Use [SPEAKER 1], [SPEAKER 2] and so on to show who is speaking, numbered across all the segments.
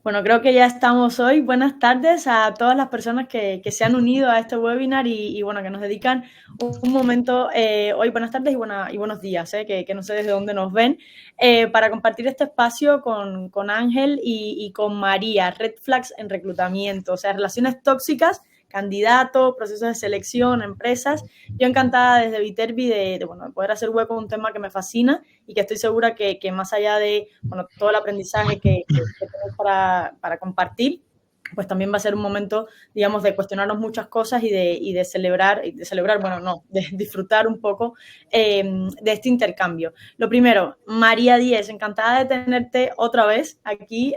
[SPEAKER 1] Bueno, creo que ya estamos hoy. Buenas tardes a todas las personas que se han unido a este webinar bueno, que nos dedican un momento hoy. Buenas tardes y buenos días, que no sé desde dónde nos ven, para compartir este espacio con Ángel y con María, Red Flags en reclutamiento, o sea, relaciones tóxicas, candidatos, procesos de selección, empresas. Yo encantada desde Viterbi de poder hacer hueco a un tema que me fascina y que estoy segura que más allá de todo el aprendizaje que tenemos para compartir, pues también va a ser un momento, digamos, de cuestionarnos muchas cosas y de celebrar, bueno, no, de disfrutar un poco de este intercambio. Lo primero, María Díez, encantada de tenerte otra vez aquí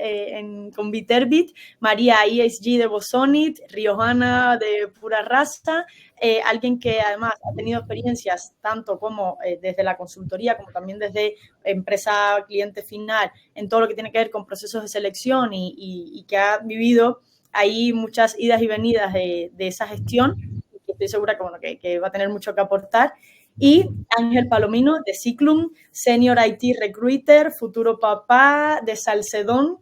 [SPEAKER 1] con Viterbit. María, ESG de Bosonit, riojana de pura raza, alguien que además ha tenido experiencias tanto como desde la consultoría como también desde empresa cliente final en todo lo que tiene que ver con procesos de selección y que ha vivido ahí muchas idas y venidas de esa gestión y que estoy segura que va a tener mucho que aportar. Y Ángel Palomino de Ciclum, Senior IT Recruiter, futuro papá de Salcedón,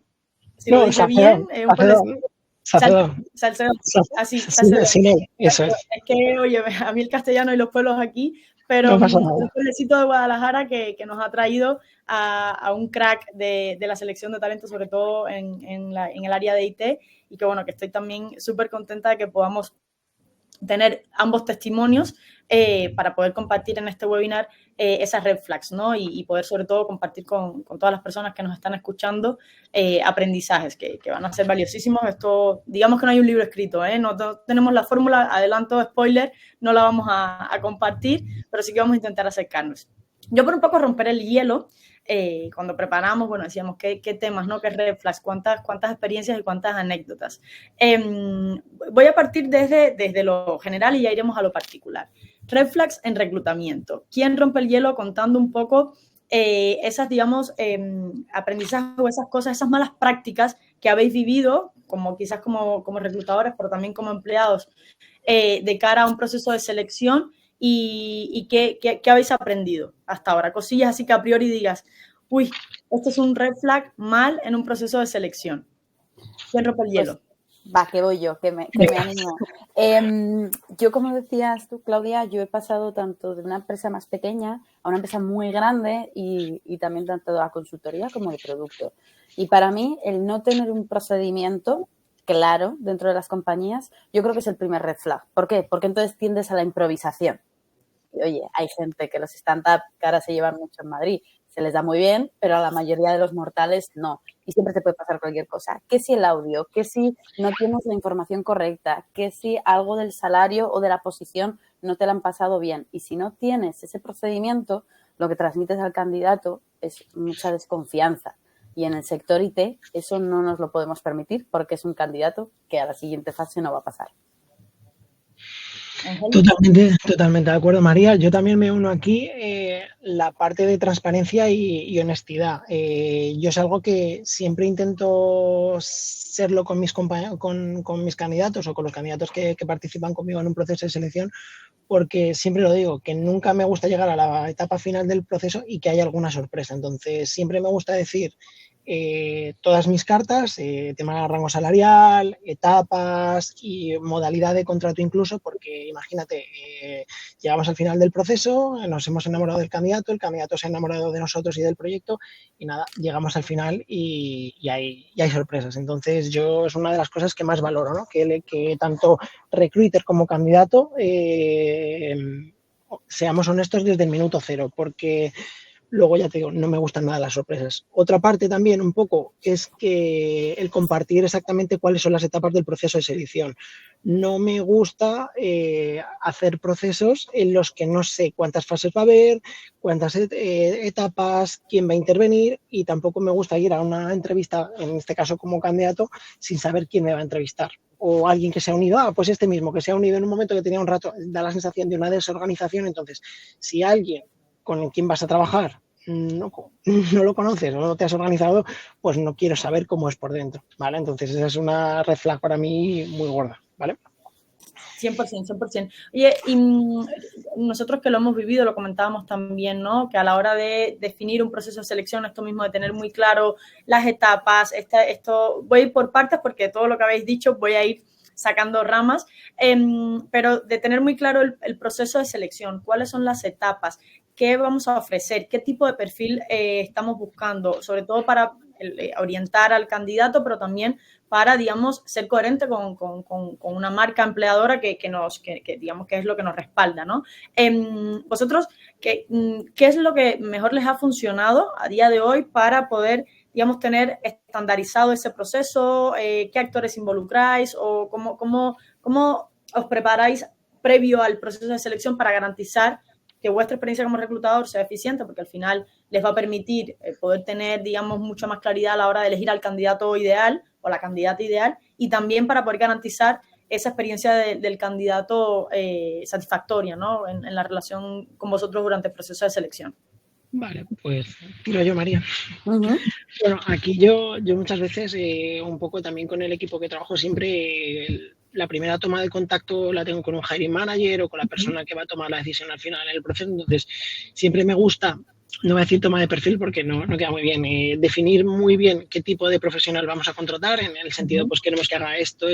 [SPEAKER 1] si lo
[SPEAKER 2] No,
[SPEAKER 1] dije bien, un
[SPEAKER 2] Salcedón.
[SPEAKER 1] Salcedón, así,
[SPEAKER 2] Salcedón.
[SPEAKER 1] Salcedón.
[SPEAKER 2] Sí, eso es.
[SPEAKER 1] Es que, oye, a mí el castellano y los pueblos aquí, pero
[SPEAKER 2] No pasa
[SPEAKER 1] un
[SPEAKER 2] nada.
[SPEAKER 1] pueblecito de Guadalajara que nos ha traído a un crack de la selección de talento, sobre todo en el área de IT, y que bueno, que estoy también súper contenta de que podamos tener ambos testimonios para poder compartir en este webinar esas red flags, ¿no? Y poder sobre todo compartir con todas las personas que nos están escuchando aprendizajes que van a ser valiosísimos. Esto, digamos que no hay un libro escrito, ¿eh? No tenemos la fórmula, adelanto, spoiler, no la vamos a compartir, pero sí que vamos a intentar acercarnos. Yo por un poco romper el hielo, cuando preparamos, bueno, decíamos qué temas, ¿no? ¿Qué red flags? ¿Cuántas experiencias y cuántas anécdotas? Voy a partir desde lo general y ya iremos a lo particular. Red flags en reclutamiento. ¿Quién rompe el hielo contando un poco esas, digamos, aprendizajes o esas cosas, esas malas prácticas que habéis vivido, como quizás como reclutadores, pero también como empleados, de cara a un proceso de selección y qué habéis aprendido hasta ahora? Cosillas así que a priori digas, uy, esto es un red flag mal en un proceso de selección. ¿Quién rompe el hielo?
[SPEAKER 3] Va, que voy yo, que me animo. Yo, como decías tú, Claudia, yo he pasado tanto de una empresa más pequeña a una empresa muy grande y también tanto de la consultoría como de producto. Y para mí, el no tener un procedimiento claro dentro de las compañías, yo creo que es el primer red flag. ¿Por qué? Porque entonces tiendes a la improvisación. Y, oye, hay gente que los stand-up que ahora se llevan mucho en Madrid, se les da muy bien, pero a la mayoría de los mortales no. Y siempre te puede pasar cualquier cosa. ¿Qué si el audio? ¿Qué si no tienes la información correcta? ¿Qué si algo del salario o de la posición no te la han pasado bien? Y si no tienes ese procedimiento, lo que transmites al candidato es mucha desconfianza. Y en el sector IT eso no nos lo podemos permitir porque es un candidato que a la siguiente fase no va a pasar.
[SPEAKER 2] Totalmente de acuerdo, María. Yo también me uno aquí la parte de transparencia y honestidad. Yo es algo que siempre intento serlo con mis con mis candidatos o con los candidatos que participan conmigo en un proceso de selección, porque siempre lo digo, que nunca me gusta llegar a la etapa final del proceso y que haya alguna sorpresa. Entonces, siempre me gusta decir todas mis cartas, tema de rango salarial, etapas y modalidad de contrato incluso, porque imagínate, llegamos al final del proceso, nos hemos enamorado del candidato, el candidato se ha enamorado de nosotros y del proyecto y nada, llegamos al final y hay sorpresas. Entonces yo es una de las cosas que más valoro, ¿no? Que tanto recruiter como candidato seamos honestos desde el minuto cero, porque luego ya te digo, no me gustan nada las sorpresas. Otra parte también un poco es que el compartir exactamente cuáles son las etapas del proceso de selección. No me gusta hacer procesos en los que no sé cuántas fases va a haber, cuántas etapas, quién va a intervenir y tampoco me gusta ir a una entrevista, en este caso como candidato, sin saber quién me va a entrevistar. O alguien que se ha unido, pues este mismo, que se ha unido en un momento que tenía un rato, da la sensación de una desorganización. Entonces, si alguien con quien vas a trabajar no lo conoces o no te has organizado, pues no quiero saber cómo es por dentro, ¿vale? Entonces esa es una red flag para mí muy gorda, ¿vale?
[SPEAKER 1] 100%, 100%. Oye, y nosotros que lo hemos vivido, lo comentábamos también, ¿no? Que a la hora de definir un proceso de selección, esto mismo de tener muy claro las etapas, esto voy a ir por partes porque todo lo que habéis dicho voy a ir sacando ramas, pero de tener muy claro el proceso de selección, cuáles son las etapas, qué vamos a ofrecer, qué tipo de perfil estamos buscando, sobre todo para orientar al candidato, pero también para, digamos, ser coherente con una marca empleadora que digamos que es lo que nos respalda, ¿no? Vosotros, ¿qué es lo que mejor les ha funcionado a día de hoy para poder, digamos, tener estandarizado ese proceso? ¿Qué actores involucráis? ¿O cómo os preparáis previo al proceso de selección para garantizar que vuestra experiencia como reclutador sea eficiente? Porque al final les va a permitir poder tener, digamos, mucha más claridad a la hora de elegir al candidato ideal o la candidata ideal, y también para poder garantizar esa experiencia del candidato satisfactoria, ¿no? En la relación con vosotros durante el proceso de selección.
[SPEAKER 2] Vale, pues tiro yo, María.
[SPEAKER 3] Uh-huh.
[SPEAKER 2] Bueno, aquí yo muchas veces, un poco también con el equipo que trabajo, siempre la primera toma de contacto la tengo con un hiring manager o con la persona que va a tomar la decisión al final en el proceso. Entonces, siempre me gusta, no voy a decir toma de perfil porque no queda muy bien, definir muy bien qué tipo de profesional vamos a contratar, en el sentido, pues queremos que haga esto,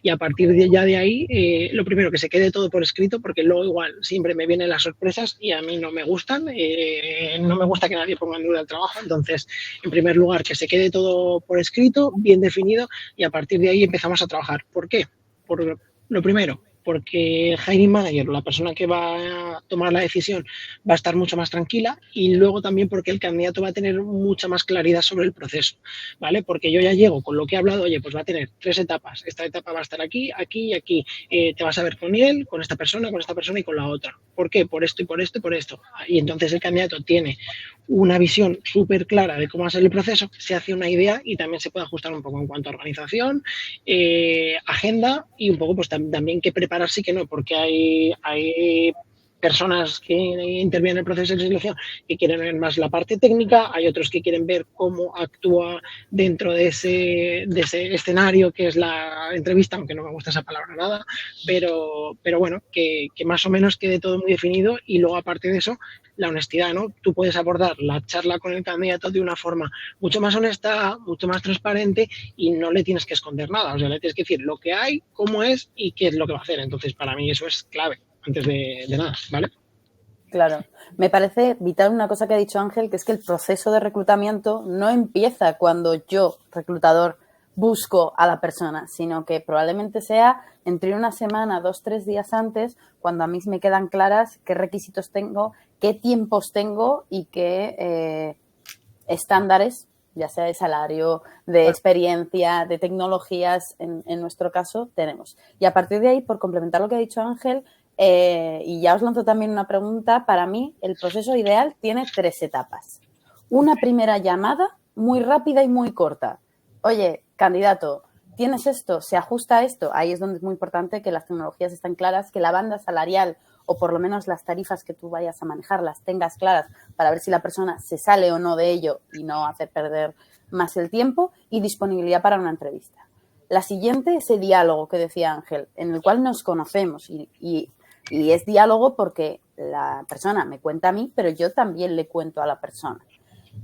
[SPEAKER 2] y a partir de ahí, lo primero, que se quede todo por escrito, porque luego igual siempre me vienen las sorpresas y a mí no me gustan, no me gusta que nadie ponga en duda el trabajo. Entonces, en primer lugar, que se quede todo por escrito, bien definido, y a partir de ahí empezamos a trabajar. ¿Por qué? Por lo primero, porque el hiring manager, la persona que va a tomar la decisión, va a estar mucho más tranquila, y luego también porque el candidato va a tener mucha más claridad sobre el proceso, ¿vale? Porque yo ya llego con lo que he hablado, oye, pues va a tener 3 etapas, esta etapa va a estar aquí, aquí y aquí, te vas a ver con él, con esta persona y con la otra. ¿Por qué? Por esto y por esto y por esto. Y entonces el candidato tiene una visión súper clara de cómo va a ser el proceso, se hace una idea y también se puede ajustar un poco en cuanto a organización, agenda, y un poco pues también qué prepararse y qué no, porque hay personas que intervienen en el proceso de selección que quieren ver más la parte técnica, hay otros que quieren ver cómo actúa dentro de ese escenario que es la entrevista, aunque no me gusta esa palabra nada, pero bueno, que más o menos quede todo muy definido. Y luego, aparte de eso, la honestidad, ¿no? Tú puedes abordar la charla con el candidato de una forma mucho más honesta, mucho más transparente, y no le tienes que esconder nada, o sea, le tienes que decir lo que hay, cómo es y qué es lo que va a hacer. Entonces, para mí eso es clave, antes de nada, ¿vale?
[SPEAKER 3] Claro. Me parece vital una cosa que ha dicho Ángel, que es que el proceso de reclutamiento no empieza cuando yo, reclutador, busco a la persona, sino que probablemente sea entre una semana, 2, 3 días antes, cuando a mí me quedan claras qué requisitos tengo, qué tiempos tengo y qué estándares, ya sea de salario, de experiencia, de tecnologías, en nuestro caso, tenemos. Y a partir de ahí, por complementar lo que ha dicho Ángel, y ya os lanzo también una pregunta, para mí el proceso ideal tiene 3 etapas. Una primera llamada muy rápida y muy corta. Oye, candidato, ¿tienes esto? ¿Se ajusta a esto? Ahí es donde es muy importante que las tecnologías estén claras, que la banda salarial o por lo menos las tarifas que tú vayas a manejar las tengas claras para ver si la persona se sale o no de ello y no hacer perder más el tiempo, y disponibilidad para una entrevista. La siguiente, ese diálogo que decía Ángel, en el cual nos conocemos y es diálogo porque la persona me cuenta a mí, pero yo también le cuento a la persona.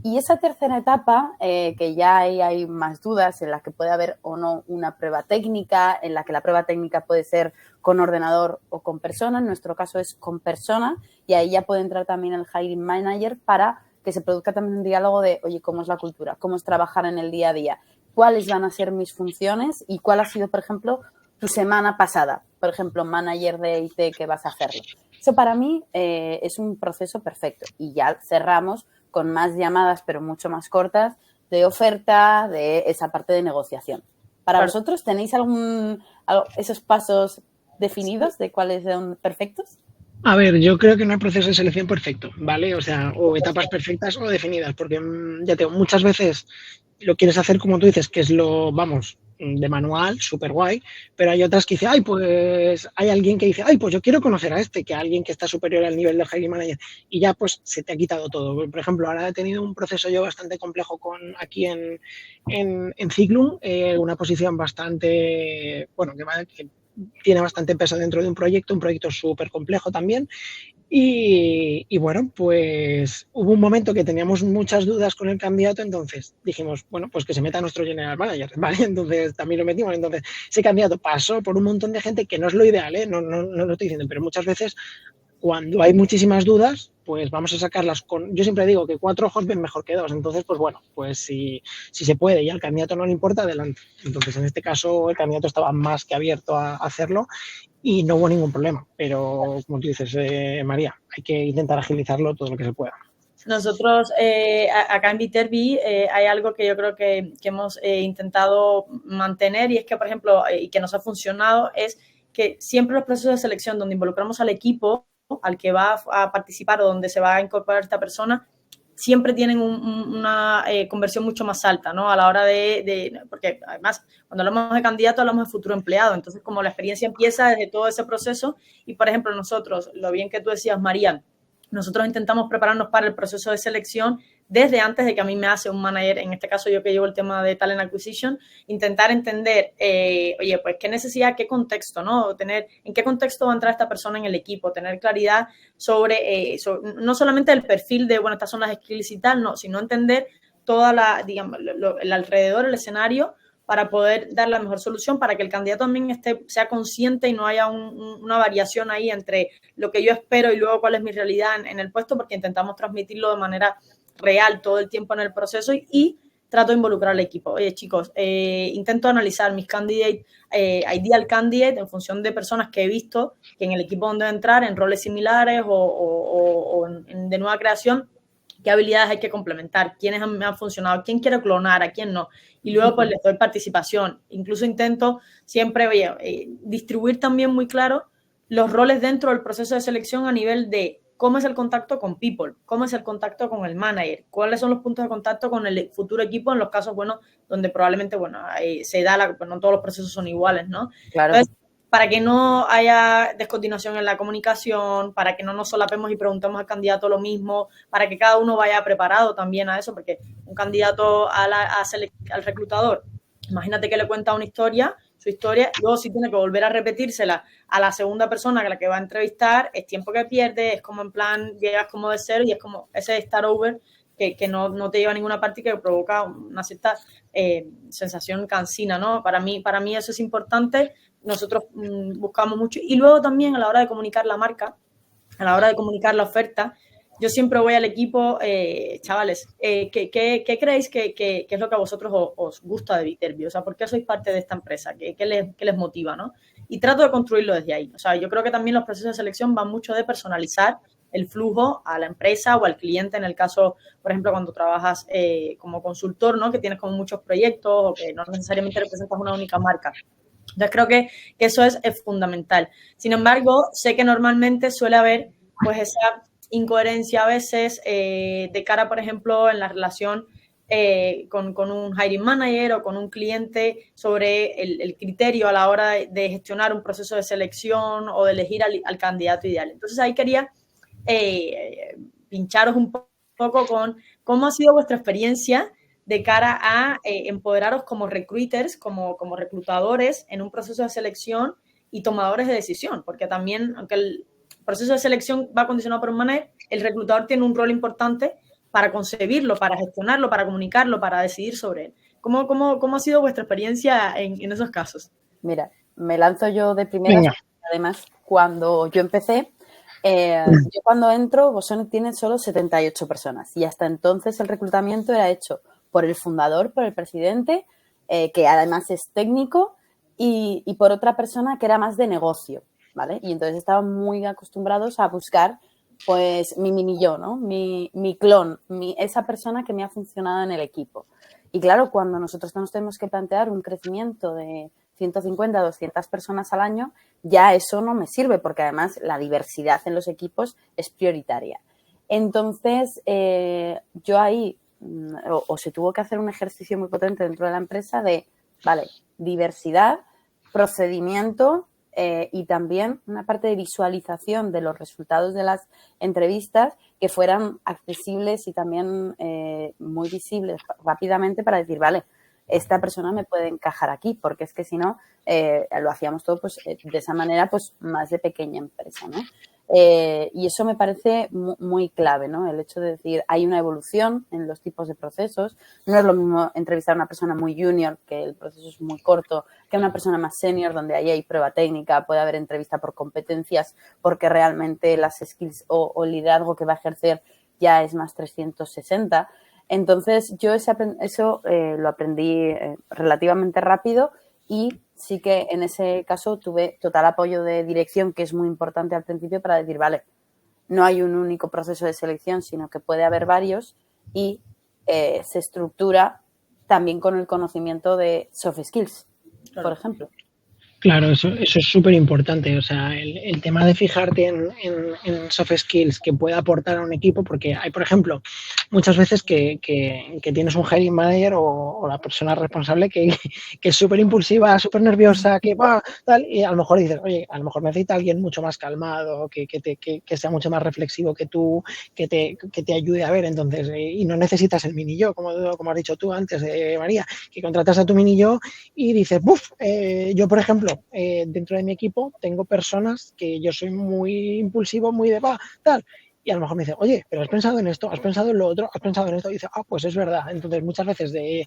[SPEAKER 3] Y esa tercera etapa, que ya hay más dudas, en la que puede haber o no una prueba técnica, en la que la prueba técnica puede ser con ordenador o con persona. En nuestro caso es con persona, y ahí ya puede entrar también el hiring manager para que se produzca también un diálogo de, oye, ¿cómo es la cultura? ¿Cómo es trabajar en el día a día? ¿Cuáles van a ser mis funciones? ¿Y cuál ha sido, por ejemplo, tu semana pasada? Por ejemplo, manager de IT que vas a hacerlo. Eso para mí es un proceso perfecto. Y ya cerramos con más llamadas, pero mucho más cortas, de oferta, de esa parte de negociación. ¿Para vosotros tenéis esos pasos definidos de cuáles son perfectos?
[SPEAKER 2] A ver, yo creo que no hay proceso de selección perfecto, ¿vale? O sea, o etapas perfectas o definidas, porque ya te digo, muchas veces lo quieres hacer como tú dices, que es de manual, súper guay, pero hay otras que dicen, ay, pues hay alguien que dice, ay, pues yo quiero conocer a que alguien que está superior al nivel del hiring manager, y ya pues se te ha quitado todo. Por ejemplo, ahora he tenido un proceso yo bastante complejo aquí en Ciclum, una posición bastante, bueno, que tiene bastante peso dentro de un proyecto súper complejo también. Y bueno, pues hubo un momento que teníamos muchas dudas con el candidato, entonces dijimos, bueno, pues que se meta nuestro general manager, ¿vale? Entonces también lo metimos. Entonces ese candidato pasó por un montón de gente, que no es lo ideal, ¿eh? No lo estoy diciendo, pero muchas veces cuando hay muchísimas dudas, pues vamos a sacarlas con... Yo siempre digo que 4 ojos ven mejor que 2, entonces, pues bueno, pues si se puede y al candidato no le importa, adelante. Entonces, en este caso, el candidato estaba más que abierto a hacerlo y no hubo ningún problema. Pero, como tú dices, María, hay que intentar agilizarlo todo lo que se pueda.
[SPEAKER 1] Nosotros acá en Viterbi hay algo que yo creo que hemos intentado mantener, y es que, por ejemplo, y que nos ha funcionado, es que siempre los procesos de selección donde involucramos al equipo, al que va a participar o donde se va a incorporar esta persona, siempre tienen una conversión mucho más alta, ¿no? A la hora porque además, cuando hablamos de candidato, hablamos de futuro empleado. Entonces, como la experiencia empieza desde todo ese proceso, y por ejemplo, nosotros, lo bien que tú decías, María, nosotros intentamos prepararnos para el proceso de selección desde antes de que a mí me hace un manager, en este caso yo que llevo el tema de Talent Acquisition, intentar entender, oye, pues qué necesidad, qué contexto, ¿no? En qué contexto va a entrar esta persona en el equipo, tener claridad sobre no solamente el perfil de, bueno, estas son las skills y tal, no, sino entender toda digamos, el alrededor, el escenario, para poder dar la mejor solución, para que el candidato también sea consciente y no haya una variación ahí entre lo que yo espero y luego cuál es mi realidad en el puesto, porque intentamos transmitirlo de manera real todo el tiempo en el proceso y trato de involucrar al equipo. Oye, chicos, intento analizar mis ideal candidate en función de personas que he visto que en el equipo donde entrar, en roles similares o de nueva creación, qué habilidades hay que complementar, quiénes me han funcionado, quién quiero clonar, a quién no. Y luego pues les doy participación. Incluso intento siempre, distribuir también muy claro los roles dentro del proceso de selección a nivel de cómo es el contacto con people, cómo es el contacto con el manager, cuáles son los puntos de contacto con el futuro equipo en los casos, bueno, donde probablemente, bueno, se da, pues no todos los procesos son iguales, ¿no?
[SPEAKER 3] Claro.
[SPEAKER 1] Entonces, para que no haya descoordinación en la comunicación, para que no nos solapemos y preguntemos al candidato lo mismo, para que cada uno vaya preparado también a eso, porque un candidato al reclutador, imagínate que le cuenta su historia, y luego si tiene que volver a repetírsela a la segunda persona que la que va a entrevistar, es tiempo que pierde, es como en plan, llegas como de cero y es como ese start over que no te lleva a ninguna parte y que provoca una cierta sensación cansina, ¿no? Para mí eso es importante. Nosotros buscamos mucho. Y luego también a la hora de comunicar la marca, a la hora de comunicar la oferta, yo siempre voy al equipo, chavales, ¿qué creéis que es lo que a vosotros os gusta de Viterbi? O sea, ¿por qué sois parte de esta empresa? ¿Qué les motiva, no? Y trato de construirlo desde ahí. O sea, yo creo que también los procesos de selección van mucho de personalizar el flujo a la empresa o al cliente, en el caso, por ejemplo, cuando trabajas como consultor, ¿no? Que tienes como muchos proyectos o que no necesariamente representas una única marca. Entonces creo que eso es fundamental. Sin embargo, sé que normalmente suele haber pues esa incoherencia a veces de cara, por ejemplo, en la relación con un hiring manager o con un cliente sobre el criterio a la hora de gestionar un proceso de selección o de elegir al candidato ideal. Entonces ahí quería pincharos un poco con cómo ha sido vuestra experiencia de cara a empoderaros como recruiters, como reclutadores en un proceso de selección y tomadores de decisión, porque también, aunque el proceso de selección va condicionado por un manager, el reclutador tiene un rol importante para concebirlo, para gestionarlo, para comunicarlo, para decidir sobre él. ¿Cómo ha sido vuestra experiencia en esos casos?
[SPEAKER 3] Mira, me lanzo yo de primera. Además, cuando yo empecé, yo cuando entro, Bosón tiene solo 78 personas y hasta entonces el reclutamiento era hecho por el fundador, por el presidente, que además es técnico, y por otra persona que era más de negocio, ¿vale? Y entonces estaban muy acostumbrados a buscar, pues, mi mini yo, ¿no? Mi clon, esa persona que me ha funcionado en el equipo. Y claro, cuando nosotros nos tenemos que plantear un crecimiento de 150, 200 personas al año, ya eso no me sirve porque además la diversidad en los equipos es prioritaria. Entonces, yo ahí o se tuvo que hacer un ejercicio muy potente dentro de la empresa de, vale, diversidad, procedimiento y también una parte de visualización de los resultados de las entrevistas que fueran accesibles y también muy visibles rápidamente para decir, vale, esta persona me puede encajar aquí, porque es que si no, lo hacíamos todo pues de esa manera, pues más de pequeña empresa, ¿no? Y eso me parece muy clave, ¿no? El hecho de decir, hay una evolución en los tipos de procesos. No es lo mismo entrevistar a una persona muy junior, que el proceso es muy corto, que a una persona más senior, donde ahí hay prueba técnica, puede haber entrevista por competencias, porque realmente las skills o liderazgo que va a ejercer ya es más 360. Entonces, yo eso lo aprendí relativamente rápido y sí que en ese caso tuve total apoyo de dirección, que es muy importante al principio para decir, vale, no hay un único proceso de selección, sino que puede haber varios y se estructura también con el conocimiento de soft skills,
[SPEAKER 1] Claro.
[SPEAKER 3] por ejemplo.
[SPEAKER 2] Claro, eso es súper importante. O sea, el tema de fijarte en soft skills que pueda aportar a un equipo, porque hay, por ejemplo, muchas veces que tienes un hiring manager o la persona responsable que es súper impulsiva, súper nerviosa, que va, tal, y a lo mejor dices, oye, a lo mejor necesita alguien mucho más calmado, que sea mucho más reflexivo que tú, que te ayude a ver. Entonces, y no necesitas el mini yo, como has dicho tú antes, María, que contratas a tu mini yo y dices, buf, yo, por ejemplo, dentro de mi equipo tengo personas que yo soy muy impulsivo, muy de va, tal. Y a lo mejor me dice, oye, pero has pensado en esto, has pensado en lo otro, has pensado en esto. Y dice, pues es verdad. Entonces, muchas veces de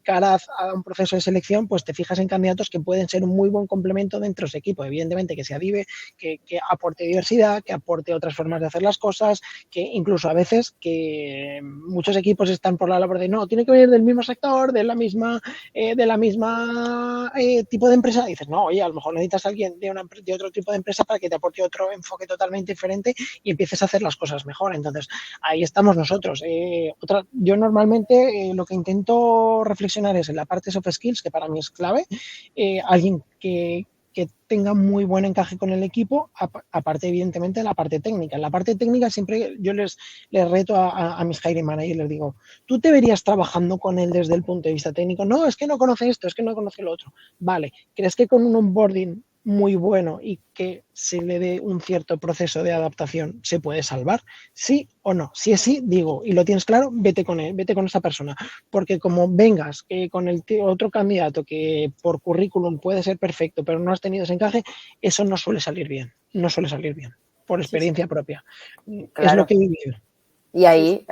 [SPEAKER 2] cara a un proceso de selección, pues te fijas en candidatos que pueden ser un muy buen complemento dentro de ese equipo. Evidentemente, que sea que aporte diversidad, que aporte otras formas de hacer las cosas, que incluso a veces que muchos equipos están por la labor de no, tiene que venir del mismo sector, de la misma tipo de empresa. Y dices, no, oye, a lo mejor necesitas a alguien de otro tipo de empresa para que te aporte otro enfoque totalmente diferente y empieces a hacer las cosas mejor. Entonces, ahí estamos nosotros. Yo normalmente lo que intento reflexionar es en la parte soft skills, que para mí es clave, alguien que tenga muy buen encaje con el equipo, aparte evidentemente de la parte técnica. En la parte técnica siempre yo les reto a mis hiring managers y les digo, ¿tú te verías trabajando con él desde el punto de vista técnico? No, es que no conoce esto, es que no conoce lo otro. Vale, ¿crees que con un onboarding muy bueno y que se le dé un cierto proceso de adaptación se puede salvar? ¿Sí o no? Si es sí, digo, y lo tienes claro, vete con él, vete con esa persona, porque como vengas con el otro candidato que por currículum puede ser perfecto, pero no has tenido ese encaje, eso no suele salir bien, no suele salir bien, por experiencia propia.
[SPEAKER 3] Claro.
[SPEAKER 2] Es lo que he vivido.
[SPEAKER 3] Y ahí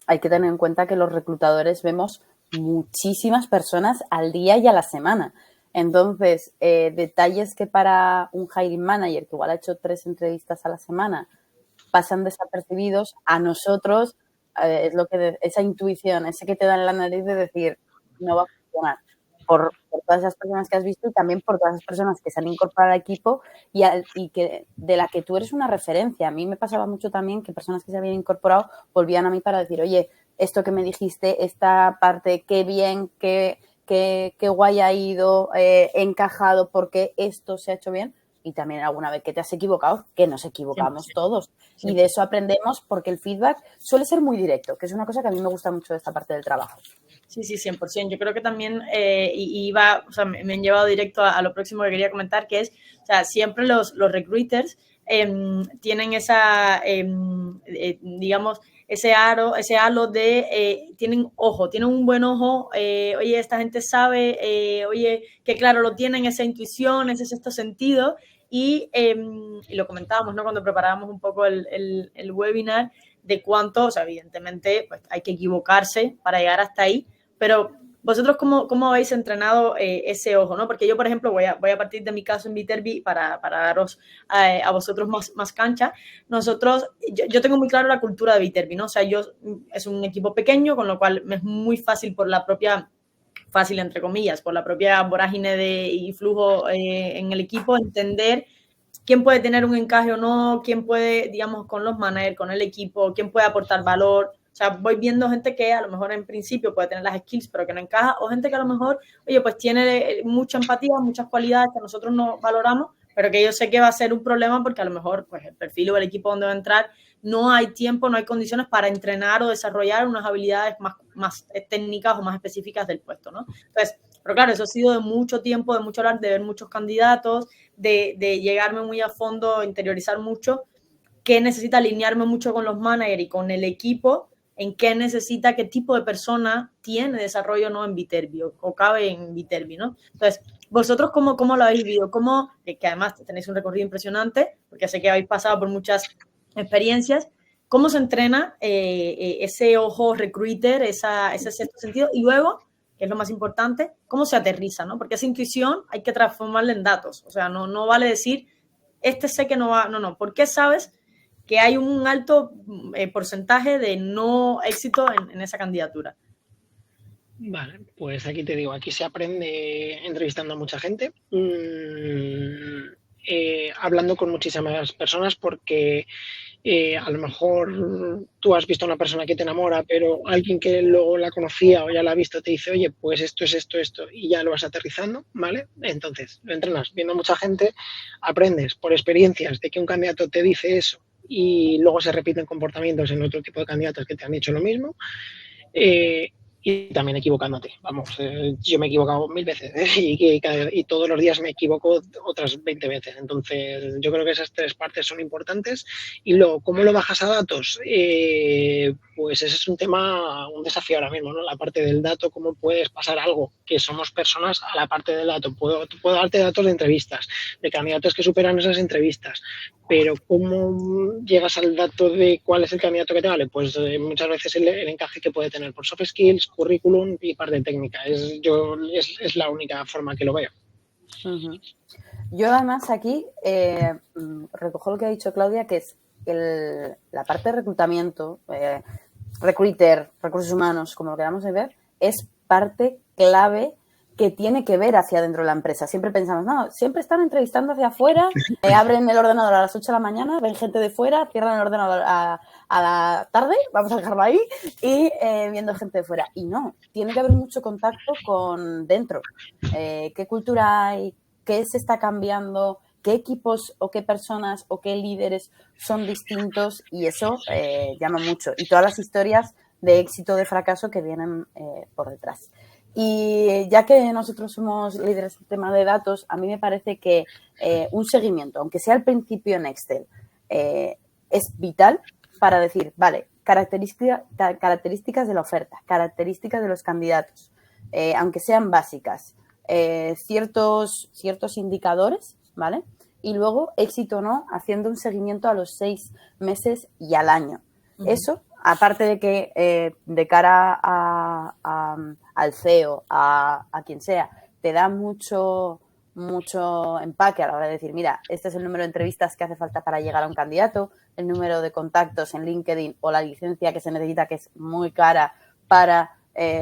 [SPEAKER 3] hay que tener en cuenta que los reclutadores vemos muchísimas personas al día y a la semana. Entonces, detalles que para un hiring manager, que igual ha hecho 3 entrevistas a la semana, pasan desapercibidos, a nosotros es lo que esa intuición, ese que te da en la nariz de decir, no va a funcionar. Por todas esas personas que has visto y también por todas las personas que se han incorporado al equipo y que de la que tú eres una referencia. A mí me pasaba mucho también que personas que se habían incorporado volvían a mí para decir, oye, esto que me dijiste, esta parte, qué bien, qué guay ha ido, encajado, porque esto se ha hecho bien. Y también alguna vez que te has equivocado, que nos equivocamos 100%. Todos. 100%. Y de eso aprendemos porque el feedback suele ser muy directo, que es una cosa que a mí me gusta mucho de esta parte del trabajo.
[SPEAKER 1] Sí, 100%. Yo creo que también, o sea, me han llevado directo a lo próximo que quería comentar, que es, o sea, siempre los recruiters tienen esa, digamos, ese halo de, tienen un buen ojo, oye, esta gente sabe, oye, que claro, lo tienen, esa intuición, ese sexto sentido, y lo comentábamos, ¿no? Cuando preparábamos un poco el webinar, de cuánto, o sea, evidentemente, pues hay que equivocarse para llegar hasta ahí, pero vosotros, ¿cómo habéis entrenado ese ojo? ¿No? Porque yo, por ejemplo, voy a partir de mi caso en Viterbi para daros a vosotros más cancha. Nosotros, yo tengo muy claro la cultura de Viterbi, ¿no? O sea, es un equipo pequeño, con lo cual me es muy fácil fácil entre comillas, por la propia vorágine y flujo en el equipo, entender quién puede tener un encaje o no, quién puede, digamos, con los managers, con el equipo, quién puede aportar valor. O sea, voy viendo gente que a lo mejor en principio puede tener las skills, pero que no encaja, o gente que a lo mejor, oye, pues tiene mucha empatía, muchas cualidades que nosotros no valoramos, pero que yo sé que va a ser un problema porque a lo mejor pues el perfil o el equipo donde va a entrar no hay tiempo, no hay condiciones para entrenar o desarrollar unas habilidades más técnicas o más específicas del puesto, ¿no? Entonces, pero claro, eso ha sido de mucho tiempo, de mucho hablar, de ver muchos candidatos, de llegarme muy a fondo, interiorizar mucho, que necesita alinearme mucho con los managers y con el equipo en qué necesita, qué tipo de persona tiene desarrollo no en Viterbi o cabe en Viterbi, ¿no? Entonces, vosotros, ¿cómo lo habéis vivido? ¿Cómo, que además tenéis un recorrido impresionante, porque sé que habéis pasado por muchas experiencias, cómo se entrena ese ojo recruiter, ese sexto sentido? Y luego, que es lo más importante, cómo se aterriza, ¿no? Porque esa intuición hay que transformarla en datos. O sea, no vale decir, sé que no va, no. ¿Por qué sabes que hay un alto porcentaje de no éxito en esa candidatura?
[SPEAKER 2] Vale, pues aquí te digo, aquí se aprende entrevistando a mucha gente, hablando con muchísimas personas, porque a lo mejor tú has visto a una persona que te enamora, pero alguien que luego la conocía o ya la ha visto te dice, oye, pues esto es esto, y ya lo vas aterrizando, ¿vale? Entonces, lo entrenas viendo a mucha gente, aprendes por experiencias de que un candidato te dice eso y luego se repiten comportamientos en otro tipo de candidatos que te han dicho lo mismo. Y también equivocándote. Vamos, yo me he equivocado 1000 veces y todos los días me equivoco otras 20 veces. Entonces, yo creo que esas 3 partes son importantes. Y luego, ¿cómo lo bajas a datos? Pues ese es un tema, un desafío ahora mismo, ¿no? La parte del dato, ¿cómo puedes pasar algo? Que somos personas a la parte del dato. Puedo darte datos de entrevistas, de candidatos que superan esas entrevistas, pero ¿cómo llegas al dato de cuál es el candidato que te vale? Pues muchas veces el encaje que puede tener por soft skills, currículum y parte técnica. Es la única forma que lo veo.
[SPEAKER 3] Uh-huh. Yo además aquí recojo lo que ha dicho Claudia, que es la parte de reclutamiento, recruiter, recursos humanos, como lo queramos ver, es parte clave que tiene que ver hacia dentro de la empresa. Siempre pensamos, no, siempre están entrevistando hacia afuera, abren el ordenador a las 8 de la mañana, ven gente de fuera, cierran el ordenador a la tarde, vamos a dejarlo ahí, y viendo gente de fuera. Y no, tiene que haber mucho contacto con dentro. ¿Qué cultura hay? ¿Qué se está cambiando? ¿Qué equipos o qué personas o qué líderes son distintos? Y eso llama mucho. Y todas las historias de éxito, de fracaso que vienen por detrás. Y ya que nosotros somos líderes en tema de datos, a mí me parece que un seguimiento, aunque sea al principio en Excel, es vital para decir, vale, características de la oferta, características de los candidatos, aunque sean básicas, ciertos indicadores, ¿vale? Y luego, éxito o no, haciendo un seguimiento a los 6 meses y al año. Uh-huh. Eso, aparte de que de cara al CEO, a quien sea, te da mucho empaque a la hora de decir, mira, este es el número de entrevistas que hace falta para llegar a un candidato, el número de contactos en LinkedIn o la licencia que se necesita, que es muy cara para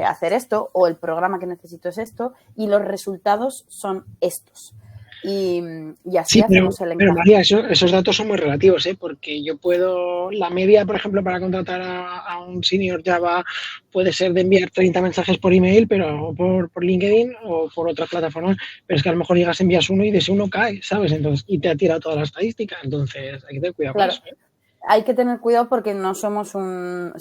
[SPEAKER 3] hacer esto, o el programa que necesito es esto, y los resultados son estos. Y así hacemos el encaje.
[SPEAKER 2] Pero María, esos datos son muy relativos, porque yo la media, por ejemplo, para contratar a un senior Java puede ser de enviar 30 mensajes por email, pero por LinkedIn o por otras plataformas, pero es que a lo mejor envías uno y de ese uno cae, ¿sabes? Entonces, y te ha tirado toda la estadística, entonces hay que tener cuidado con eso.
[SPEAKER 3] Hay que tener cuidado porque no somos un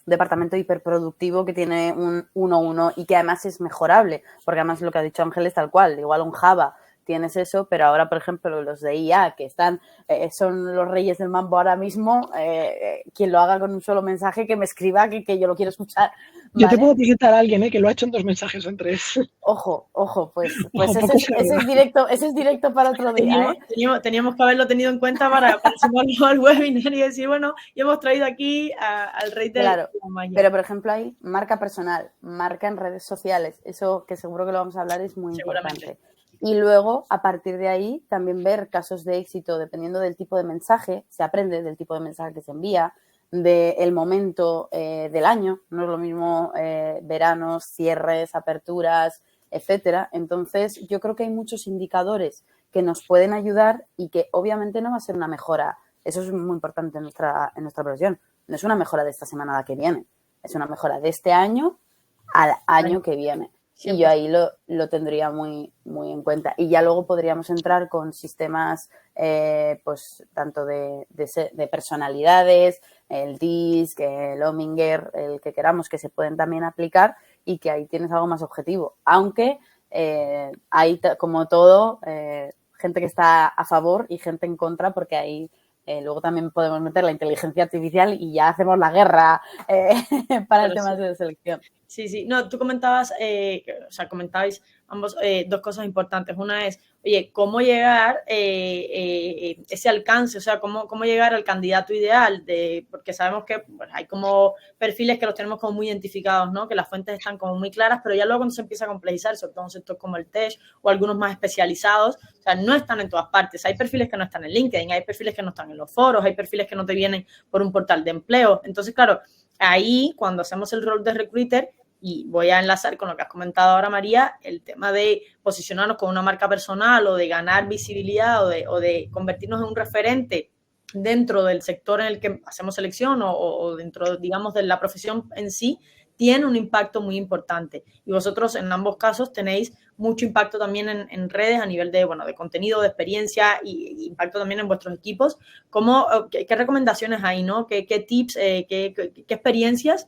[SPEAKER 3] departamento hiperproductivo que tiene un 1-1 y que además es mejorable, porque además lo que ha dicho Ángel es tal cual, igual un Java tienes eso, pero ahora, por ejemplo, los de IA, que son los reyes del mambo ahora mismo, quien lo haga con un solo mensaje, que me escriba, que yo lo quiero escuchar. ¿Vale?
[SPEAKER 2] Yo te puedo presentar a alguien que lo ha hecho en 2 mensajes o en 3.
[SPEAKER 3] Ojo, pues ese es directo para otro día.
[SPEAKER 1] Teníamos que haberlo tenido en cuenta para sumarlo al webinar y decir, bueno, y hemos traído aquí al rey del...
[SPEAKER 3] Claro, pero por ejemplo hay marca personal, marca en redes sociales, eso que seguro que lo vamos a hablar es muy importante. Y luego, a partir de ahí, también ver casos de éxito dependiendo del tipo de mensaje, se aprende del tipo de mensaje que se envía, del momento del año, no es lo mismo veranos, cierres, aperturas, etcétera. Entonces, yo creo que hay muchos indicadores que nos pueden ayudar y que obviamente no va a ser una mejora. Eso es muy importante en nuestra profesión. No es una mejora de esta semana a la que viene, es una mejora de este año al año que viene. Siempre. Y yo ahí lo tendría muy, muy en cuenta. Y ya luego podríamos entrar con sistemas, pues tanto de personalidades, el DISC, el Ominger, el que queramos, que se pueden también aplicar y que ahí tienes algo más objetivo. Aunque hay, como todo, gente que está a favor y gente en contra, porque hay luego también podemos meter la inteligencia artificial y ya hacemos la guerra para el tema de selección.
[SPEAKER 1] Sí, sí. No, tú comentabas, comentabais ambos dos cosas importantes. Una es, oye, cómo llegar ese alcance, o sea, cómo llegar al candidato ideal, porque sabemos que bueno, hay como perfiles que los tenemos como muy identificados, ¿no? Que las fuentes están como muy claras, pero ya luego cuando se empieza a complejizar, sobre todo en sectores como el tech o algunos más especializados, o sea, no están en todas partes. Hay perfiles que no están en LinkedIn, hay perfiles que no están en los foros, hay perfiles que no te vienen por un portal de empleo. Entonces, claro, ahí cuando hacemos el rol de recruiter, y voy a enlazar con lo que has comentado ahora, María, el tema de posicionarnos con una marca personal o de ganar visibilidad o de convertirnos en un referente dentro del sector en el que hacemos selección o dentro, digamos, de la profesión en sí, tiene un impacto muy importante. Y vosotros en ambos casos tenéis mucho impacto también en redes a nivel de, bueno, de contenido, de experiencia y impacto también en vuestros equipos. ¿Qué recomendaciones hay, no? ¿Qué tips, qué experiencias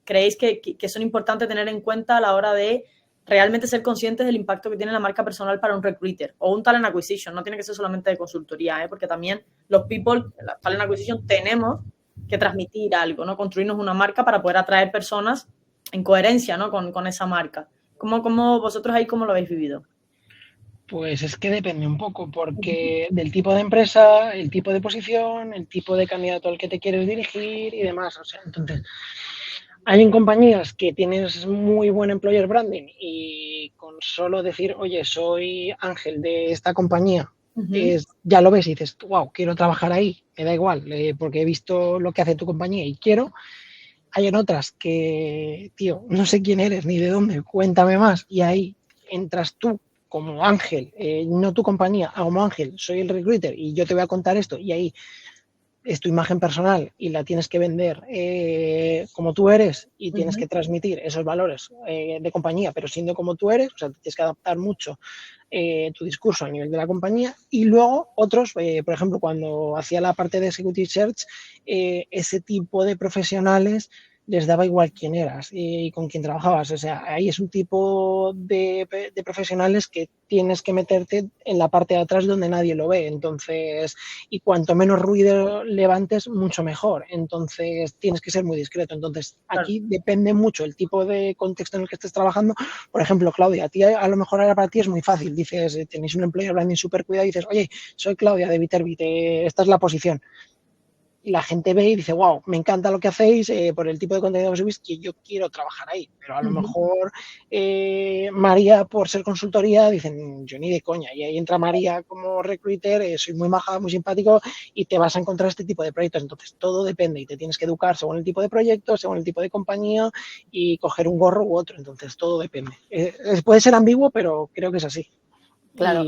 [SPEAKER 1] creéis que son importantes tener en cuenta a la hora de realmente ser conscientes del impacto que tiene la marca personal para un recruiter o un talent acquisition? No tiene que ser solamente de consultoría, porque también los people, la talent acquisition, tenemos que transmitir algo, ¿no? Construirnos una marca para poder atraer personas en coherencia, ¿no? con esa marca. ¿Cómo vosotros ahí cómo lo habéis vivido?
[SPEAKER 2] Pues es que depende un poco, porque del tipo de empresa, el tipo de posición, el tipo de candidato al que te quieres dirigir y demás. O sea, entonces, hay en compañías que tienes muy buen employer branding y con solo decir, oye, soy Ángel de esta compañía, ya lo ves y dices, wow, quiero trabajar ahí, me da igual, porque he visto lo que hace tu compañía y quiero. Hay en otras que, tío, no sé quién eres ni de dónde, cuéntame más. Y ahí entras tú como Ángel, no tu compañía, como Ángel, soy el recruiter y yo te voy a contar esto. Y ahí es tu imagen personal y la tienes que vender como tú eres y tienes que transmitir esos valores de compañía, pero siendo como tú eres, o sea, tienes que adaptar mucho tu discurso a nivel de la compañía. Y luego otros, por ejemplo, cuando hacía la parte de Executive Search, ese tipo de profesionales les daba igual quién eras y con quién trabajabas. O sea, ahí es un tipo de profesionales que tienes que meterte en la parte de atrás donde nadie lo ve. Entonces, y cuanto menos ruido levantes, mucho mejor. Entonces, tienes que ser muy discreto. Entonces, aquí depende mucho el tipo de contexto en el que estés trabajando. Por ejemplo, Claudia, a ti a lo mejor ahora para ti es muy fácil. Dices, tenéis un employer branding súper cuidado y dices, oye, soy Claudia de Viterbit, esta es la posición. Y la gente ve y dice, wow, me encanta lo que hacéis por el tipo de contenido que subís, que yo quiero trabajar ahí. Pero a lo mejor María, por ser consultoría, dicen, yo ni de coña. Y ahí entra María como recruiter, soy muy maja, muy simpático y te vas a encontrar este tipo de proyectos. Entonces, todo depende y te tienes que educar según el tipo de proyecto, según el tipo de compañía y coger un gorro u otro. Entonces, todo depende. Puede ser ambiguo, pero creo que es así.
[SPEAKER 3] Claro.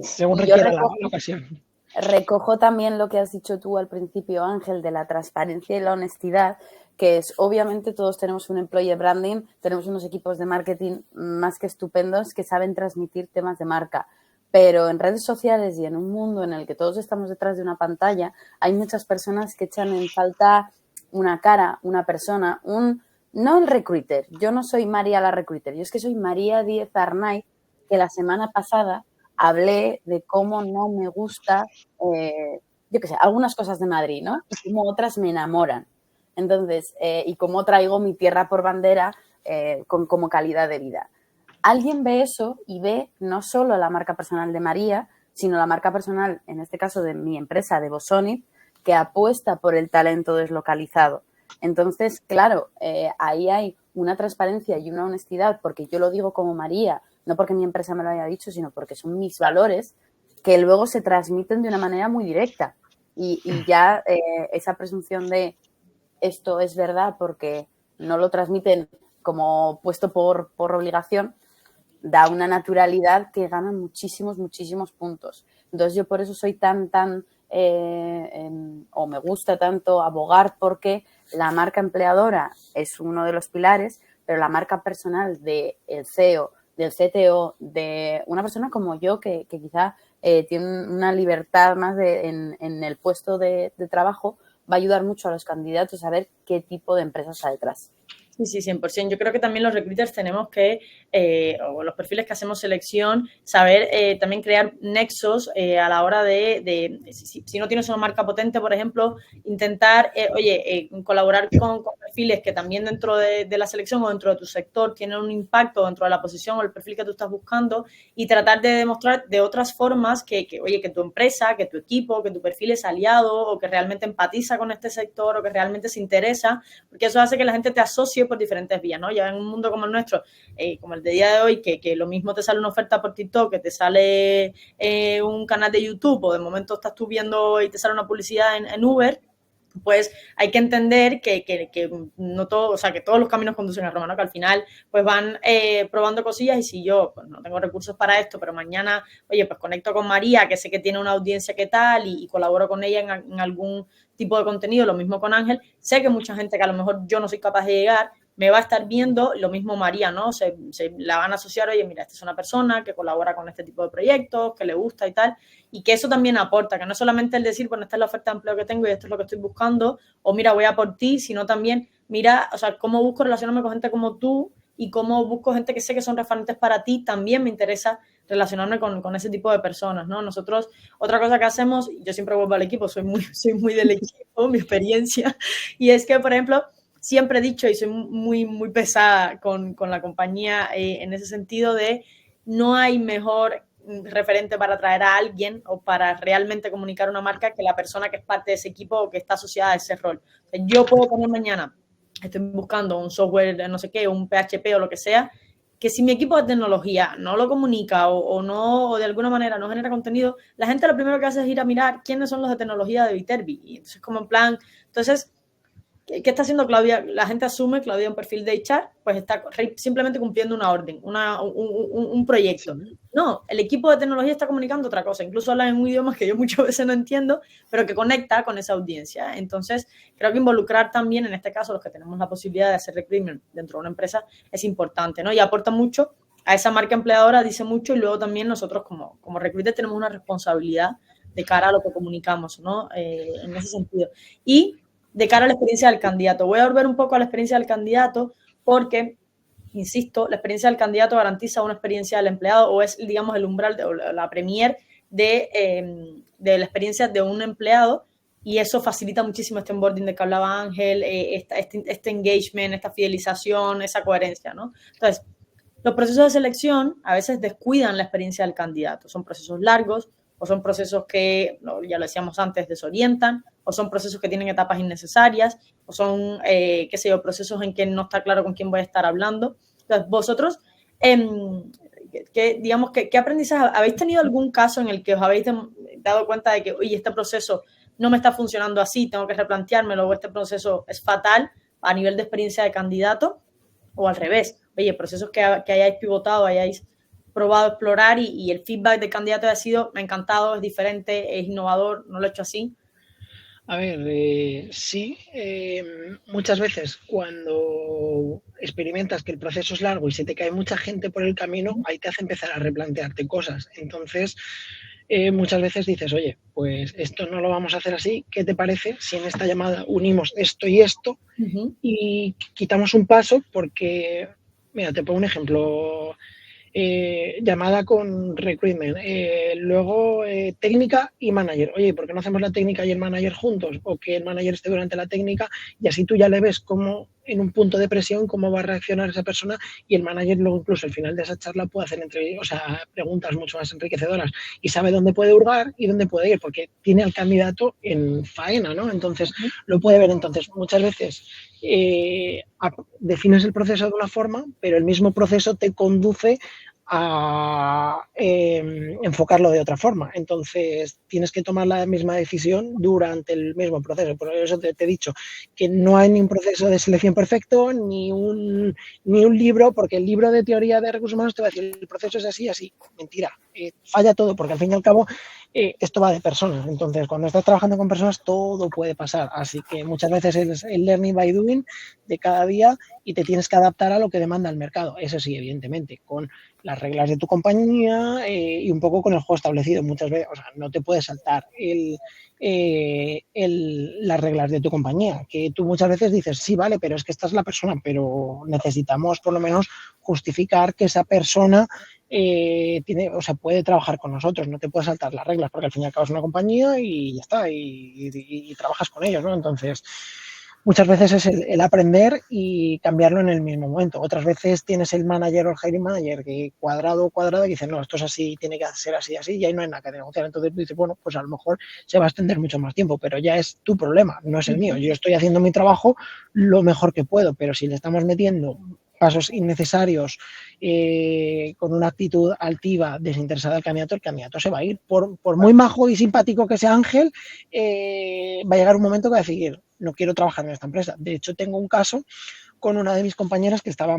[SPEAKER 2] Según requiera la ocasión.
[SPEAKER 3] Recojo también lo que has dicho tú al principio, Ángel, de la transparencia y la honestidad, que es, obviamente, todos tenemos un employer branding, tenemos unos equipos de marketing más que estupendos que saben transmitir temas de marca, pero en redes sociales y en un mundo en el que todos estamos detrás de una pantalla, hay muchas personas que echan en falta una cara, una persona, no el recruiter. Yo no soy María la recruiter, yo es que soy María Díez Arnaiz, que la semana pasada hablé de cómo no me gusta, yo qué sé, algunas cosas de Madrid, ¿no? Y cómo otras me enamoran. Entonces, y cómo traigo mi tierra por bandera como calidad de vida. Alguien ve eso y ve no solo la marca personal de María, sino la marca personal, en este caso de mi empresa, de Bosonit, que apuesta por el talento deslocalizado. Entonces, claro, ahí hay una transparencia y una honestidad, porque yo lo digo como María, no porque mi empresa me lo haya dicho, sino porque son mis valores que luego se transmiten de una manera muy directa. Y ya esa presunción de esto es verdad porque no lo transmiten como puesto por obligación, da una naturalidad que gana muchísimos, muchísimos puntos. Entonces yo por eso soy o me gusta tanto abogar porque la marca empleadora es uno de los pilares, pero la marca personal del CEO, del CTO, de una persona como yo que quizá tiene una libertad más en el puesto de trabajo, va a ayudar mucho a los candidatos a ver qué tipo de empresa está detrás.
[SPEAKER 1] Sí, 100%. Yo creo que también los recruiters tenemos que, o los perfiles que hacemos selección, saber también crear nexos a la hora de si no tienes una marca potente, por ejemplo, intentar, colaborar con perfiles que también dentro de la selección o dentro de tu sector tienen un impacto dentro de la posición o el perfil que tú estás buscando y tratar de demostrar de otras formas que tu empresa, que tu equipo, que tu perfil es aliado o que realmente empatiza con este sector o que realmente se interesa, porque eso hace que la gente te asocie por diferentes vías, ¿no? Ya en un mundo como el nuestro, como el de día de hoy, que lo mismo te sale una oferta por TikTok, que te sale un canal de YouTube o de momento estás tú viendo y te sale una publicidad en Uber, pues hay que entender que no todo, o sea, que todos los caminos conducen a Roma, ¿no? Que al final pues van probando cosillas y si yo pues no tengo recursos para esto, pero mañana, oye, pues conecto con María, que sé que tiene una audiencia que tal y colaboro con ella en algún tipo de contenido, lo mismo con Ángel, sé que mucha gente que a lo mejor yo no soy capaz de llegar, me va a estar viendo, lo mismo María, ¿no? Se la van a asociar, oye, mira, esta es una persona que colabora con este tipo de proyectos, que le gusta y tal, y que eso también aporta, que no solamente el decir, bueno, esta es la oferta de empleo que tengo y esto es lo que estoy buscando, o mira, voy a por ti, sino también, mira, o sea, cómo busco relacionarme con gente como tú y cómo busco gente que sé que son referentes para ti, también me interesa relacionarme con ese tipo de personas, ¿no? Nosotros, otra cosa que hacemos, yo siempre vuelvo al equipo, soy muy del equipo, mi experiencia, y es que, por ejemplo, siempre he dicho y soy muy pesada con la compañía en ese sentido de no hay mejor referente para atraer a alguien o para realmente comunicar una marca que la persona que es parte de ese equipo o que está asociada a ese rol. O sea, yo puedo poner mañana, estoy buscando un software, no sé qué, un PHP o lo que sea, que si mi equipo de tecnología no lo comunica o no, o de alguna manera no genera contenido, la gente lo primero que hace es ir a mirar quiénes son los de tecnología de Viterbi. Y entonces, como en plan, entonces, ¿qué está haciendo Claudia? La gente asume, Claudia, un perfil de HR, pues está simplemente cumpliendo una orden, un proyecto. Sí. No, el equipo de tecnología está comunicando otra cosa, incluso hablan en un idioma que yo muchas veces no entiendo, pero que conecta con esa audiencia. Entonces, creo que involucrar también, en este caso, los que tenemos la posibilidad de hacer recruitment dentro de una empresa, es importante, ¿no? Y aporta mucho a esa marca empleadora, dice mucho, y luego también nosotros como recruiter tenemos una responsabilidad de cara a lo que comunicamos, ¿no? En ese sentido. Y de cara a la experiencia del candidato. Voy a volver un poco a la experiencia del candidato porque, insisto, la experiencia del candidato garantiza una experiencia del empleado o es, digamos, el umbral, o la premier de la experiencia de un empleado y eso facilita muchísimo este onboarding de que hablaba Ángel, este engagement, esta fidelización, esa coherencia, ¿no? Entonces, los procesos de selección a veces descuidan la experiencia del candidato. Son procesos largos o son procesos que, ya lo decíamos antes, desorientan o son procesos que tienen etapas innecesarias o son, qué sé yo, procesos en que no está claro con quién voy a estar hablando. Entonces, vosotros, ¿qué aprendizaje? ¿Habéis tenido algún caso en el que os habéis dado cuenta de que, oye, este proceso no me está funcionando así, tengo que replanteármelo o este proceso es fatal a nivel de experiencia de candidato? O al revés, oye, procesos que hayáis pivotado, hayáis probado explorar y el feedback del candidato ha sido, me ha encantado, es diferente, es innovador, no lo he hecho así.
[SPEAKER 2] A ver, sí, muchas veces cuando experimentas que el proceso es largo y se te cae mucha gente por el camino, ahí te hace empezar a replantearte cosas. Entonces, muchas veces dices, oye, pues esto no lo vamos a hacer así, ¿qué te parece si en esta llamada unimos esto y esto y quitamos un paso? Porque, mira, te pongo un ejemplo. Llamada con recruitment, luego técnica y manager. Oye, ¿por qué no hacemos la técnica y el manager juntos? O que el manager esté durante la técnica y así tú ya le ves cómo en un punto de presión cómo va a reaccionar esa persona y el manager luego incluso al final de esa charla puede hacer preguntas mucho más enriquecedoras y sabe dónde puede hurgar y dónde puede ir porque tiene al candidato en faena, ¿no? Entonces lo puede ver. Entonces muchas veces defines el proceso de una forma, pero el mismo proceso te conduce a enfocarlo de otra forma. Entonces tienes que tomar la misma decisión durante el mismo proceso. Por eso te he dicho que no hay ni un proceso de selección perfecto ni un libro, porque el libro de teoría de recursos humanos te va a decir el proceso es así, así. Mentira, falla todo, porque al fin y al cabo esto va de personas. Entonces cuando estás trabajando con personas todo puede pasar, así que muchas veces es el learning by doing de cada día y te tienes que adaptar a lo que demanda el mercado. Eso sí, evidentemente, con las reglas de tu compañía y un poco con el juego establecido. Muchas veces, o sea, no te puedes saltar las reglas de tu compañía, que tú muchas veces dices, sí, vale, pero es que esta es la persona, pero necesitamos por lo menos justificar que esa persona puede trabajar con nosotros, no te puedes saltar las reglas, porque al fin y al cabo es una compañía y ya está, y trabajas con ellos, ¿no? Entonces, muchas veces es el aprender y cambiarlo en el mismo momento. Otras veces tienes el manager o el hiring manager que cuadrado y dice, no, esto es así, tiene que ser así, y ahí no hay nada que negociar. Entonces tú dices, bueno, pues a lo mejor se va a extender mucho más tiempo, pero ya es tu problema, no es el mío. Yo estoy haciendo mi trabajo lo mejor que puedo, pero si le estamos metiendo pasos innecesarios con una actitud altiva, desinteresada al candidato, el candidato se va a ir. Por muy majo y simpático que sea Ángel, va a llegar un momento que va a decir, no quiero trabajar en esta empresa. De hecho, tengo un caso con una de mis compañeras que estaba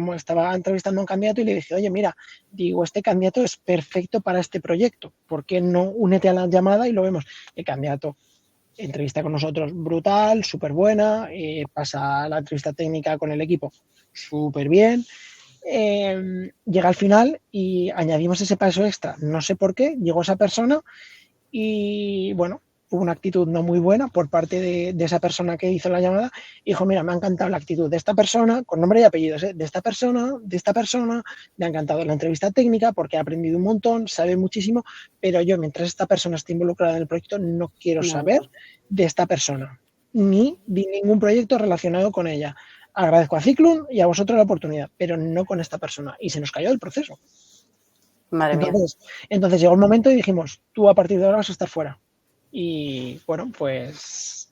[SPEAKER 2] entrevistando a un candidato y le dije, oye, mira, digo, este candidato es perfecto para este proyecto, ¿por qué no únete a la llamada y lo vemos? El candidato entrevista con nosotros brutal, súper buena, pasa la entrevista técnica con el equipo súper bien, llega al final y añadimos ese paso extra, no sé por qué, llegó esa persona y bueno, hubo una actitud no muy buena por parte de esa persona que hizo la llamada y dijo, mira, me ha encantado la actitud de esta persona, con nombre y apellidos, de esta persona, me ha encantado la entrevista técnica porque ha aprendido un montón, sabe muchísimo, pero yo mientras esta persona esté involucrada en el proyecto no quiero saber de esta persona, ni de ningún proyecto relacionado con ella. Agradezco a Ciclum y a vosotros la oportunidad, pero no con esta persona. Y se nos cayó el proceso. Entonces llegó el momento y dijimos, tú a partir de ahora vas a estar fuera. Y bueno, pues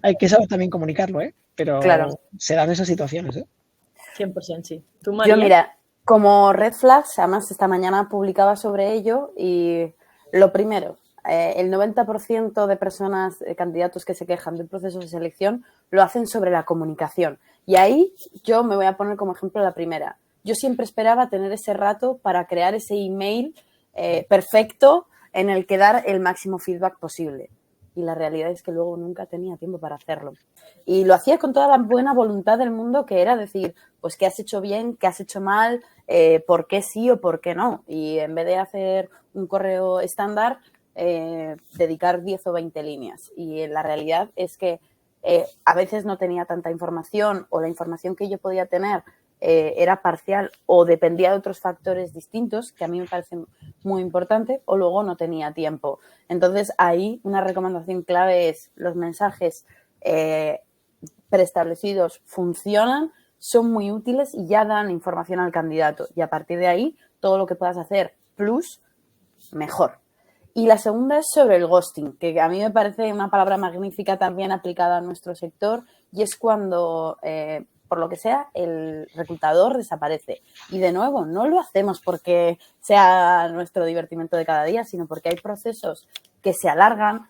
[SPEAKER 2] hay que saber también comunicarlo, ¿eh? Pero claro, se dan esas situaciones, ¿eh?
[SPEAKER 1] 100%, sí. ¿Tú, María?
[SPEAKER 3] Yo, mira, como red flags, además esta mañana publicaba sobre ello y lo primero, el 90% de personas, candidatos que se quejan del proceso de selección, lo hacen sobre la comunicación. Y ahí yo me voy a poner como ejemplo la primera. Yo siempre esperaba tener ese rato para crear ese email perfecto en el que dar el máximo feedback posible. Y la realidad es que luego nunca tenía tiempo para hacerlo. Y lo hacía con toda la buena voluntad del mundo, que era decir, pues qué has hecho bien, qué has hecho mal, por qué sí o por qué no. Y en vez de hacer un correo estándar, dedicar 10 o 20 líneas. Y la realidad es que a veces no tenía tanta información o la información que yo podía tener era parcial o dependía de otros factores distintos, que a mí me parecen muy importante, o luego no tenía tiempo. Entonces, ahí una recomendación clave es los mensajes preestablecidos funcionan, son muy útiles y ya dan información al candidato. Y a partir de ahí, todo lo que puedas hacer plus, mejor. Y la segunda es sobre el ghosting, que a mí me parece una palabra magnífica también aplicada a nuestro sector, y es cuando, por lo que sea, el reclutador desaparece. Y de nuevo, no lo hacemos porque sea nuestro divertimento de cada día, sino porque hay procesos que se alargan,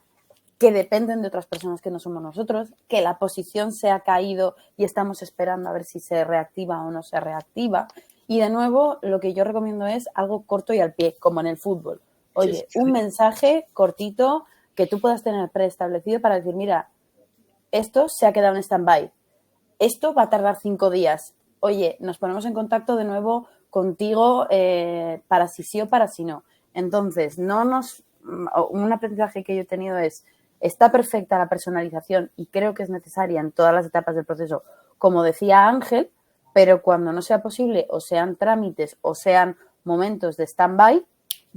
[SPEAKER 3] que dependen de otras personas que no somos nosotros, que la posición se ha caído y estamos esperando a ver si se reactiva o no se reactiva. Y de nuevo, lo que yo recomiendo es algo corto y al pie, como en el fútbol. Oye, un mensaje cortito que tú puedas tener preestablecido para decir, mira, esto se ha quedado en stand-by, esto va a tardar 5 días. Oye, nos ponemos en contacto de nuevo contigo para si sí o para si no. Entonces, un aprendizaje que yo he tenido es, está perfecta la personalización y creo que es necesaria en todas las etapas del proceso, como decía Ángel, pero cuando no sea posible o sean trámites o sean momentos de stand-by,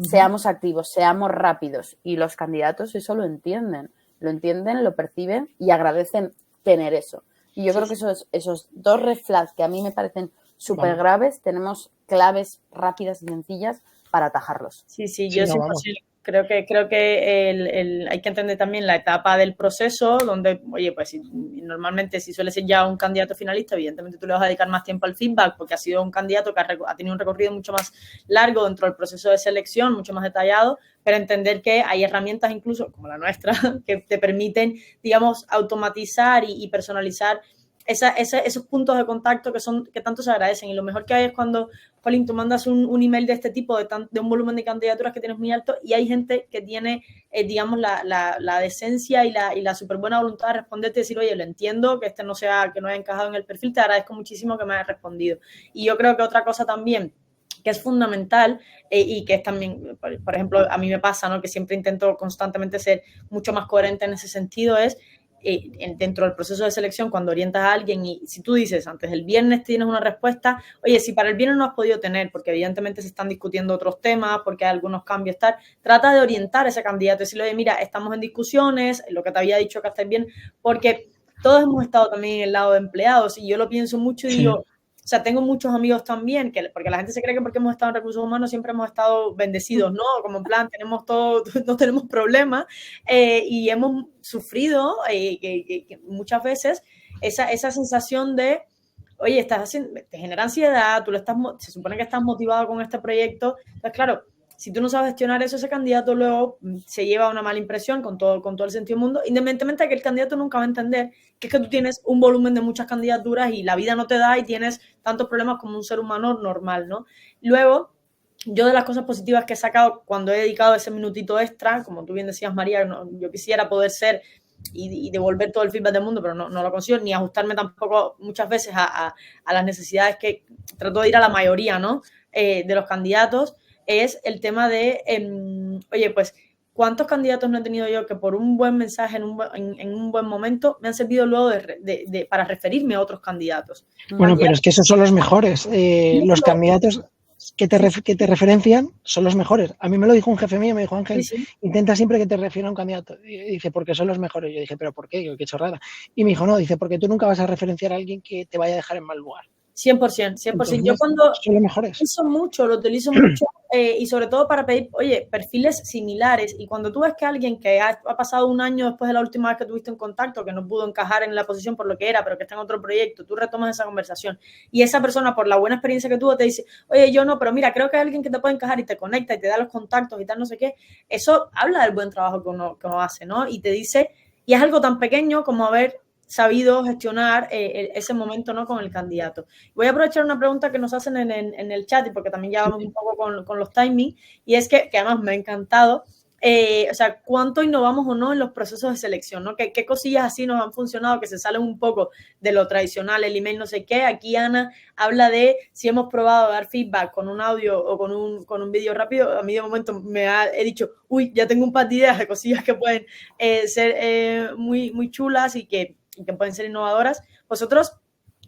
[SPEAKER 3] seamos activos, seamos rápidos. Y los candidatos eso lo entienden, lo perciben y agradecen tener eso. Y yo creo que esos dos red flags que a mí me parecen súper graves, tenemos claves rápidas y sencillas para atajarlos.
[SPEAKER 1] Sí, yo creo que hay que entender también la etapa del proceso, donde, oye, pues normalmente si suele ser ya un candidato finalista, evidentemente tú le vas a dedicar más tiempo al feedback porque ha sido un candidato que ha tenido un recorrido mucho más largo dentro del proceso de selección, mucho más detallado, pero entender que hay herramientas incluso como la nuestra que te permiten, digamos, automatizar y personalizar esos puntos de contacto que tanto se agradecen. Y lo mejor que hay es cuando, Pauline, tú mandas un email de este tipo, de un volumen de candidaturas que tienes muy alto, y hay gente que tiene, digamos, la decencia y la súper buena voluntad de responderte y decir, oye, lo entiendo, que que no haya encajado en el perfil, te agradezco muchísimo que me hayas respondido. Y yo creo que otra cosa también que es fundamental y que es también, por ejemplo, a mí me pasa, ¿no? Que siempre intento constantemente ser mucho más coherente en ese sentido, es dentro del proceso de selección, cuando orientas a alguien y si tú dices antes del viernes tienes una respuesta, oye, si para el viernes no has podido tener, porque evidentemente se están discutiendo otros temas, porque hay algunos cambios, tal, trata de orientar a ese candidato y decirle, oye, mira, estamos en discusiones, lo que te había dicho que estés bien, porque todos hemos estado también en el lado de empleados y yo lo pienso mucho y digo, o sea, tengo muchos amigos también, porque la gente se cree que porque hemos estado en recursos humanos siempre hemos estado bendecidos, ¿no? Como en plan, tenemos todo, no tenemos problemas y hemos sufrido que muchas veces esa sensación de, oye, te genera ansiedad, se supone que estás motivado con este proyecto, entonces claro, si tú no sabes gestionar eso, ese candidato luego se lleva una mala impresión con todo el sentido del mundo, independientemente de que el candidato nunca va a entender que es que tú tienes un volumen de muchas candidaturas y la vida no te da y tienes tantos problemas como un ser humano normal, ¿no? Luego, yo de las cosas positivas que he sacado cuando he dedicado ese minutito extra, como tú bien decías, María, yo quisiera poder ser y devolver todo el feedback del mundo, pero no lo consigo, ni ajustarme tampoco muchas veces a las necesidades que trato de ir a la mayoría, ¿no? De los candidatos, es el tema de, oye, pues, ¿cuántos candidatos no he tenido yo que por un buen mensaje en un buen momento me han servido luego para referirme a otros candidatos?
[SPEAKER 2] Bueno, pero es que esos son los mejores. Los candidatos que te referencian son los mejores. A mí me lo dijo un jefe mío, me dijo, Ángel, intenta siempre que te refiera a un candidato. Y dice, porque son los mejores. Yo dije, ¿pero por qué? Qué chorrada. Y me dijo, no, dice, porque tú nunca vas a referenciar a alguien que te vaya a dejar en mal lugar.
[SPEAKER 1] 100%.
[SPEAKER 2] Entonces,
[SPEAKER 1] yo cuando
[SPEAKER 2] son los mejores.
[SPEAKER 1] Lo utilizo mucho y sobre todo para pedir, oye, perfiles similares, y cuando tú ves que alguien que ha pasado un año después de la última vez que tuviste en contacto, que no pudo encajar en la posición por lo que era, pero que está en otro proyecto, tú retomas esa conversación y esa persona, por la buena experiencia que tuvo, te dice, oye, yo no, pero mira, creo que hay alguien que te puede encajar y te conecta y te da los contactos y tal, no sé qué. Eso habla del buen trabajo que uno hace, ¿no? Y te dice, y es algo tan pequeño como haber sabido gestionar ese momento, ¿no? Con el candidato. Voy a aprovechar una pregunta que nos hacen en el chat, y porque también ya vamos un poco con los timings, y es que además me ha encantado, o sea, cuánto innovamos o no en los procesos de selección, ¿no? ¿Qué cosillas así nos han funcionado que se salen un poco de lo tradicional, el email, no sé qué? Aquí Ana habla de si hemos probado dar feedback con un audio o con un vídeo rápido. A mí de momento he dicho, uy, ya tengo un par de ideas de cosillas que pueden ser muy, muy chulas y que pueden ser innovadoras. Vosotros,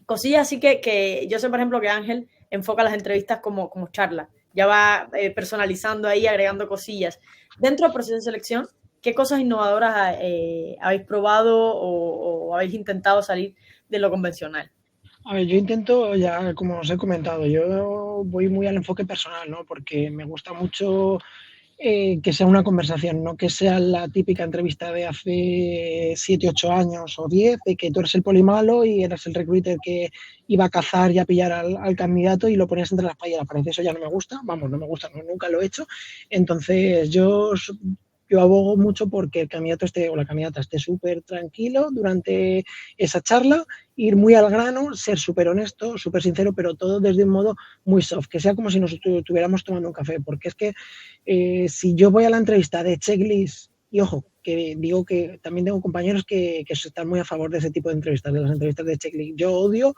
[SPEAKER 1] cosillas así que yo sé, por ejemplo, que Ángel enfoca las entrevistas como charla, ya va personalizando ahí, agregando cosillas. Dentro del proceso de selección, ¿qué cosas innovadoras habéis probado o habéis intentado salir de lo convencional?
[SPEAKER 2] A ver, yo intento, ya como os he comentado, yo voy muy al enfoque personal, ¿no? Porque me gusta mucho que sea una conversación, no que sea la típica entrevista de hace 7, 8 años o 10, de que tú eres el polimalo y eres el recruiter que iba a cazar y a pillar al candidato y lo ponías entre la espalda y la pared. Eso ya no me gusta, vamos, no me gusta, nunca lo he hecho. Entonces yo abogo mucho porque el candidato o la candidata esté súper tranquilo durante esa charla, ir muy al grano, ser súper honesto, súper sincero, pero todo desde un modo muy soft, que sea como si nos estuviéramos tomando un café, porque es que si yo voy a la entrevista de checklist, y ojo, que digo que también tengo compañeros que están muy a favor de ese tipo de entrevistas, de las entrevistas de checklist. Yo odio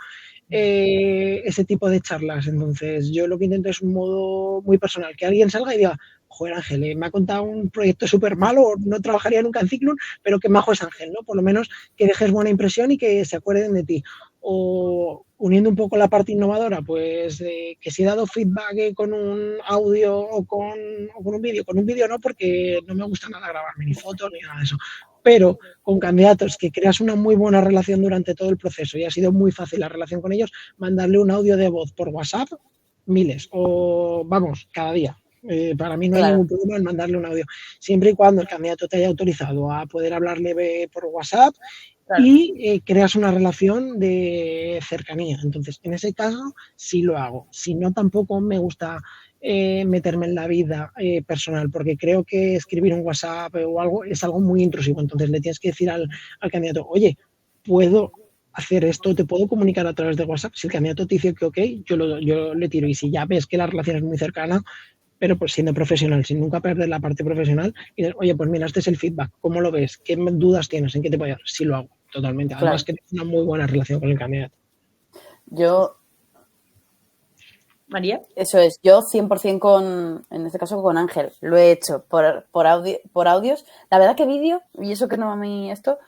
[SPEAKER 2] ese tipo de charlas, entonces yo lo que intento es un modo muy personal, que alguien salga y diga, joder, Ángel, me ha contado un proyecto súper malo, no trabajaría nunca en Ciclum, pero qué majo es Ángel, ¿no? Por lo menos que dejes buena impresión y que se acuerden de ti. O uniendo un poco la parte innovadora, pues que si he dado feedback con un audio o con un vídeo. Con un vídeo no, porque no me gusta nada grabarme, ni fotos ni nada de eso. Pero con candidatos que creas una muy buena relación durante todo el proceso y ha sido muy fácil la relación con ellos, mandarle un audio de voz por WhatsApp, miles, o vamos, cada día. Para mí no hay ningún problema en mandarle un audio, siempre y cuando el candidato te haya autorizado a poder hablarle por WhatsApp y creas una relación de cercanía. Entonces, en ese caso, sí lo hago. Si no, tampoco me gusta meterme en la vida personal, porque creo que escribir un WhatsApp o algo es algo muy intrusivo. Entonces, le tienes que decir al candidato, oye, puedo hacer esto, te puedo comunicar a través de WhatsApp. Si el candidato te dice que ok, yo le tiro. Y si ya ves que la relación es muy cercana, pero pues siendo profesional, sin nunca perder la parte profesional, y dices, oye, pues mira, este es el feedback, ¿cómo lo ves? ¿Qué dudas tienes? ¿En qué te puedo ayudar? Sí lo hago, totalmente. Además
[SPEAKER 3] Claro.
[SPEAKER 2] que tienes una muy buena relación con el candidato.
[SPEAKER 3] Yo,
[SPEAKER 1] María.
[SPEAKER 3] eso es, yo 100% en este caso con Ángel, lo he hecho por audios. La verdad que vídeo, y eso que no a mí esto,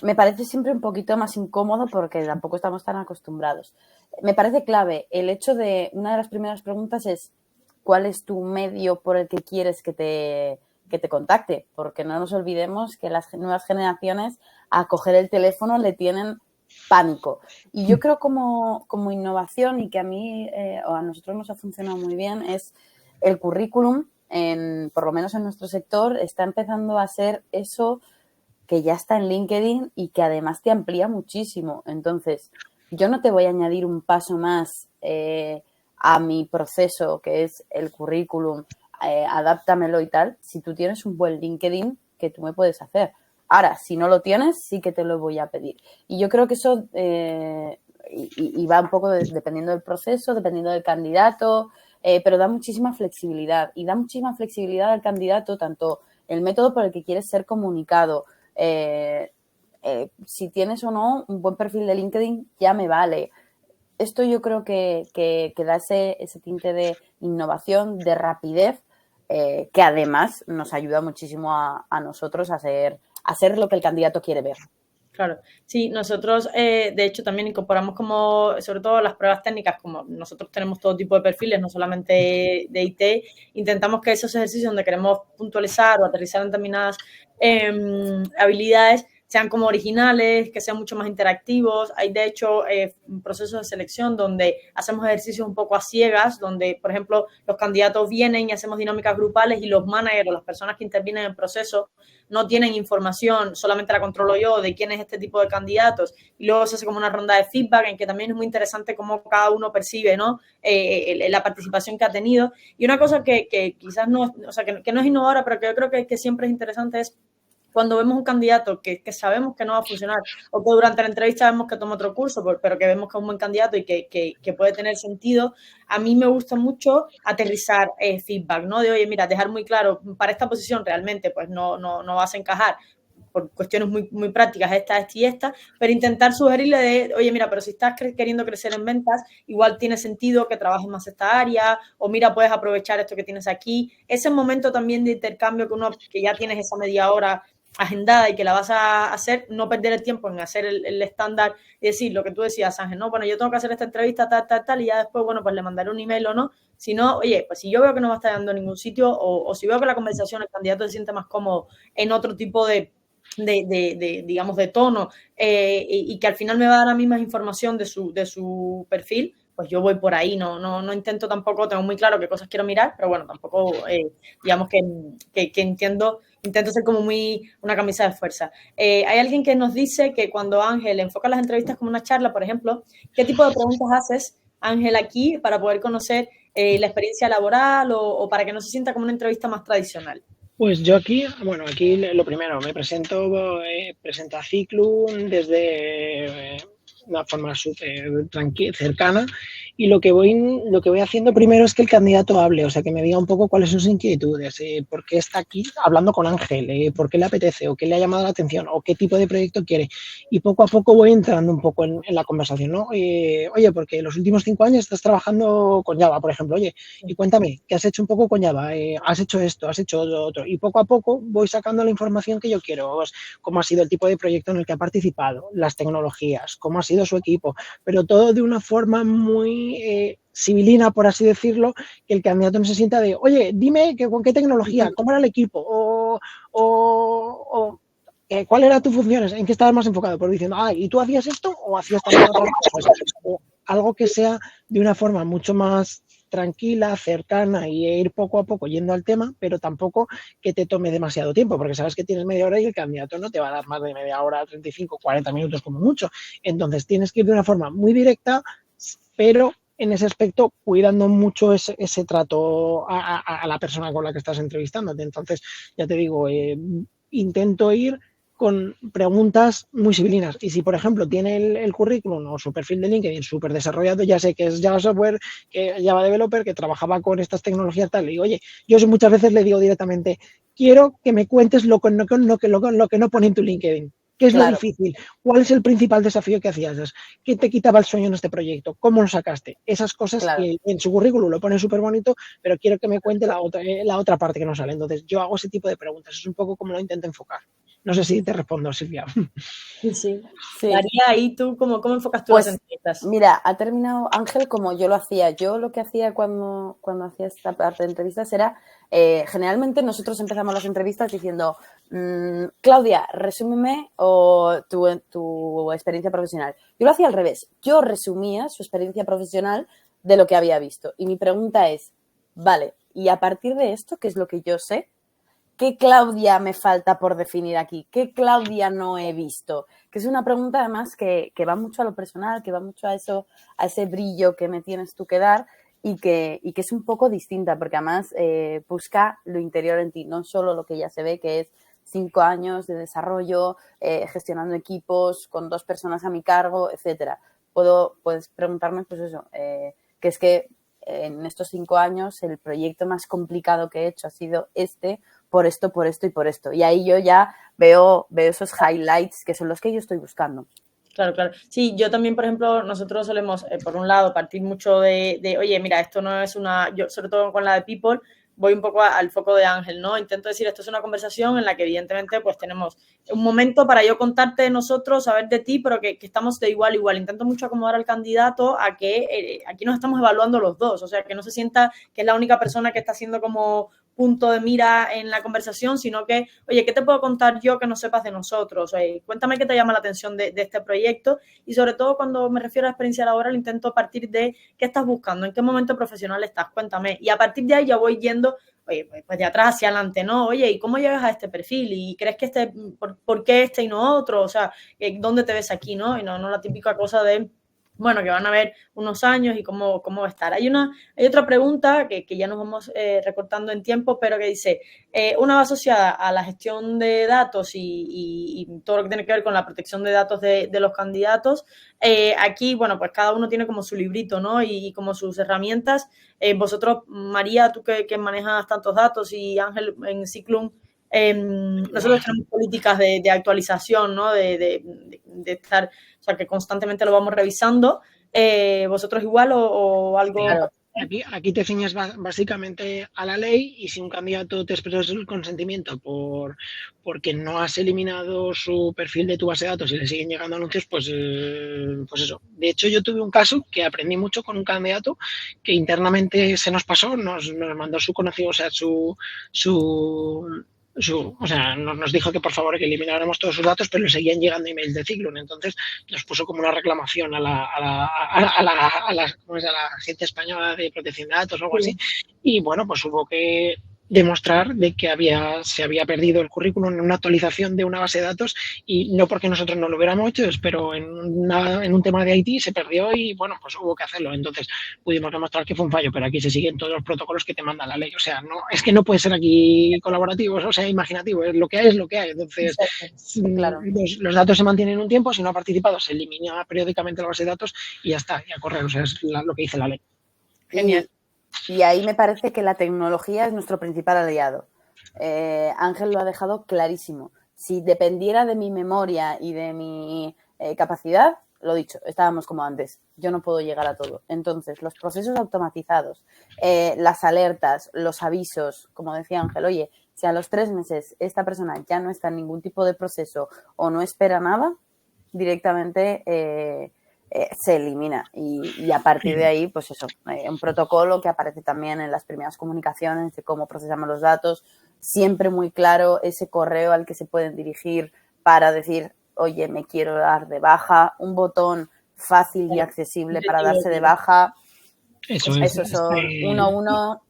[SPEAKER 3] me parece siempre un poquito más incómodo porque tampoco estamos tan acostumbrados. Me parece clave el hecho de, una de las primeras preguntas es, ¿cuál es tu medio por el que quieres que te contacte? Porque no nos olvidemos que las nuevas generaciones a coger el teléfono le tienen pánico. Y yo creo como innovación y que a mí o a nosotros nos ha funcionado muy bien es el currículum, por lo menos en nuestro sector, está empezando a ser eso que ya está en LinkedIn y que además te amplía muchísimo. Entonces, yo no te voy a añadir un paso más a mi proceso, que es el currículum, adáptamelo y tal, si tú tienes un buen LinkedIn que tú me puedes hacer. Ahora, si no lo tienes, sí que te lo voy a pedir. Y yo creo que eso y va un poco dependiendo del proceso, dependiendo del candidato, pero da muchísima flexibilidad. Y da muchísima flexibilidad al candidato, tanto el método por el que quieres ser comunicado, si tienes o no un buen perfil de LinkedIn, ya me vale. Esto yo creo que da ese tinte de innovación, de rapidez, que además nos ayuda muchísimo a nosotros a ser lo que el candidato quiere ver.
[SPEAKER 1] Claro, sí, nosotros de hecho también incorporamos como, sobre todo las pruebas técnicas, como nosotros tenemos todo tipo de perfiles, no solamente de IT, intentamos que esos ejercicios donde queremos puntualizar o aterrizar en determinadas habilidades sean como originales, que sean mucho más interactivos. Hay de hecho procesos de selección donde hacemos ejercicios un poco a ciegas, donde por ejemplo los candidatos vienen y hacemos dinámicas grupales y los managers o las personas que intervienen en el proceso no tienen información, solamente la controlo yo, de quién es este tipo de candidatos, y luego se hace como una ronda de feedback en que también es muy interesante cómo cada uno percibe, ¿no? La participación que ha tenido. Y una cosa que quizás no, o sea, que no es innovadora, pero que yo creo que siempre es interesante es cuando vemos un candidato que sabemos que no va a funcionar o que durante la entrevista vemos que toma otro curso, pero que vemos que es un buen candidato y que puede tener sentido, a mí me gusta mucho aterrizar feedback, ¿no? De, oye, mira, dejar muy claro, para esta posición realmente pues no vas a encajar por cuestiones muy, muy prácticas, esta y esta, pero intentar sugerirle de, oye, mira, pero si estás queriendo crecer en ventas, igual tiene sentido que trabajes más esta área, o mira, puedes aprovechar esto que tienes aquí. Ese momento también de intercambio que ya tienes esa media hora agendada y que la vas a hacer, no perder el tiempo en hacer el estándar y decir lo que tú decías, Ángel, no, bueno, yo tengo que hacer esta entrevista, tal, y ya después, bueno, pues le mandaré un email o no, sino, oye, pues si yo veo que no va a estar dando ningún sitio o si veo que la conversación, el candidato se siente más cómodo en otro tipo digamos, de tono y que al final me va a dar a mí más información de su perfil, pues yo voy por ahí, no intento tampoco, tengo muy claro qué cosas quiero mirar, pero bueno, tampoco, digamos que intento ser como muy una camisa de fuerza. Hay alguien que nos dice que cuando Ángel enfoca las entrevistas como una charla, por ejemplo, ¿qué tipo de preguntas haces, Ángel, aquí para poder conocer la experiencia laboral o para que no se sienta como una entrevista más tradicional?
[SPEAKER 2] Pues yo aquí, bueno, aquí lo primero, me presento a Ciclum desde una forma súper cercana y lo que voy haciendo primero es que el candidato hable, o sea, que me diga un poco cuáles son sus inquietudes, por qué está aquí hablando con Ángel, por qué le apetece o qué le ha llamado la atención o qué tipo de proyecto quiere. Y poco a poco voy entrando un poco en la conversación, ¿no? Oye, porque los últimos 5 años estás trabajando con Java, por ejemplo, oye, y cuéntame, ¿qué has hecho un poco con Java? ¿Has hecho esto? ¿Has hecho otro? Y poco a poco voy sacando la información que yo quiero, pues, cómo ha sido el tipo de proyecto en el que ha participado, las tecnologías, cómo ha sido su equipo, pero todo de una forma muy civilina, por así decirlo, que el candidato no se sienta de, oye, dime con qué tecnología, cómo era el equipo, ¿cuál era tus funciones? ¿En qué estabas más enfocado? Por diciendo, ¿y tú hacías esto o hacías también otras cosas? O algo que sea de una forma mucho más tranquila, cercana y ir poco a poco yendo al tema, pero tampoco que te tome demasiado tiempo, porque sabes que tienes media hora y el candidato no te va a dar más de media hora, 35, 40 minutos como mucho. Entonces tienes que ir de una forma muy directa, pero en ese aspecto cuidando mucho ese trato a la persona con la que estás entrevistándote. Entonces, ya te digo, intento ir con preguntas muy civilinas. Y si, por ejemplo, tiene el currículum o su perfil de LinkedIn súper desarrollado, ya sé que es Java Software, que Java Developer, que trabajaba con estas tecnologías tal. Y oye, yo muchas veces le digo directamente, quiero que me cuentes lo que no pone en tu LinkedIn. ¿Qué es lo difícil? ¿Cuál es el principal desafío que hacías? ¿Qué te quitaba el sueño en este proyecto? ¿Cómo lo sacaste? Esas cosas que en su currículum lo pone súper bonito, pero quiero que me cuente la otra parte que no sale. Entonces, yo hago ese tipo de preguntas. Es un poco como lo intento enfocar. No sé si te respondo, Silvia.
[SPEAKER 1] Sí. María, ¿y tú cómo enfocas tú las entrevistas?
[SPEAKER 3] Mira, ha terminado Ángel como yo lo hacía. Yo lo que hacía cuando hacía esta parte de entrevistas era, generalmente nosotros empezamos las entrevistas diciendo, Claudia, resúmeme tu experiencia profesional. Yo lo hacía al revés. Yo resumía su experiencia profesional de lo que había visto. Y mi pregunta es, vale, y a partir de esto, ¿qué es lo que yo sé? ¿Qué Claudia me falta por definir aquí? ¿Qué Claudia no he visto? Que es una pregunta además que va mucho a lo personal, que va mucho a eso, a ese brillo que me tienes tú que dar y que es un poco distinta, porque además busca lo interior en ti, no solo lo que ya se ve, que es 5 años de desarrollo, gestionando equipos, con 2 personas a mi cargo, etcétera. Puedes preguntarme, pues eso, que es que en estos 5 años el proyecto más complicado que he hecho ha sido por esto y por esto. Y ahí yo ya veo esos highlights que son los que yo estoy buscando.
[SPEAKER 1] Claro. Sí, yo también, por ejemplo, nosotros solemos, por un lado, partir mucho de, oye, mira, esto no es yo sobre todo con la de People, voy un poco al foco de Ángel, ¿no? Intento decir, esto es una conversación en la que evidentemente pues tenemos un momento para yo contarte de nosotros, saber de ti, pero que estamos de igual a igual. Intento mucho acomodar al candidato a que aquí nos estamos evaluando los dos, o sea, que no se sienta que es la única persona que está haciendo como punto de mira en la conversación, sino que, oye, ¿qué te puedo contar yo que no sepas de nosotros? Oye, cuéntame qué te llama la atención de este proyecto y sobre todo cuando me refiero a la experiencia laboral intento partir de qué estás buscando, en qué momento profesional estás, cuéntame. Y a partir de ahí ya voy yendo, oye, pues de atrás hacia adelante, ¿no? Oye, ¿y cómo llegas a este perfil? ¿Y crees que por qué este y no otro? O sea, ¿dónde te ves aquí, no? Y no la típica cosa de bueno, que van a ver unos años y cómo va a estar. Hay otra pregunta que ya nos vamos recortando en tiempo, pero que dice, una va asociada a la gestión de datos y todo lo que tiene que ver con la protección de datos de los candidatos. Aquí, bueno, pues cada uno tiene como su librito, ¿no? Y como sus herramientas. Vosotros, María, tú que manejas tantos datos y Ángel en Ciclum, nosotros tenemos políticas de actualización, ¿no? De estar, o sea, que constantemente lo vamos revisando. ¿Vosotros igual o algo?
[SPEAKER 2] Claro. Aquí te ciñes básicamente a la ley y si un candidato te expresa el consentimiento porque no has eliminado su perfil de tu base de datos y le siguen llegando anuncios, pues eso. De hecho, yo tuve un caso que aprendí mucho con un candidato que internamente se nos pasó, nos mandó su conocido, o sea, nos dijo que por favor que elimináramos todos sus datos, pero le seguían llegando emails de Ciclum. Entonces nos puso como una reclamación a la Agencia Española de Protección de Datos o algo así. Y bueno, pues hubo que demostrar de que se había perdido el currículum en una actualización de una base de datos y no porque nosotros no lo hubiéramos hecho, pero en un tema de IT se perdió y bueno, pues hubo que hacerlo. Entonces pudimos demostrar que fue un fallo, pero aquí se siguen todos los protocolos que te manda la ley. O sea, no es que no puede ser aquí colaborativo, o sea, imaginativo, es lo que hay. Entonces, claro, los datos se mantienen un tiempo, si no ha participado se elimina periódicamente la base de datos y ya está, y a correr, o sea, es lo que dice la ley.
[SPEAKER 3] Genial. Y ahí me parece que la tecnología es nuestro principal aliado. Ángel lo ha dejado clarísimo. Si dependiera de mi memoria y de mi capacidad, lo dicho, estábamos como antes. Yo no puedo llegar a todo. Entonces, los procesos automatizados, las alertas, los avisos, como decía Ángel, oye, si a los 3 meses esta persona ya no está en ningún tipo de proceso o no espera nada, directamente se elimina y a partir de ahí, pues eso, un protocolo que aparece también en las primeras comunicaciones de cómo procesamos los datos, siempre muy claro ese correo al que se pueden dirigir para decir, oye, me quiero dar de baja, un botón fácil y accesible para darse de baja. Eso son uno a uno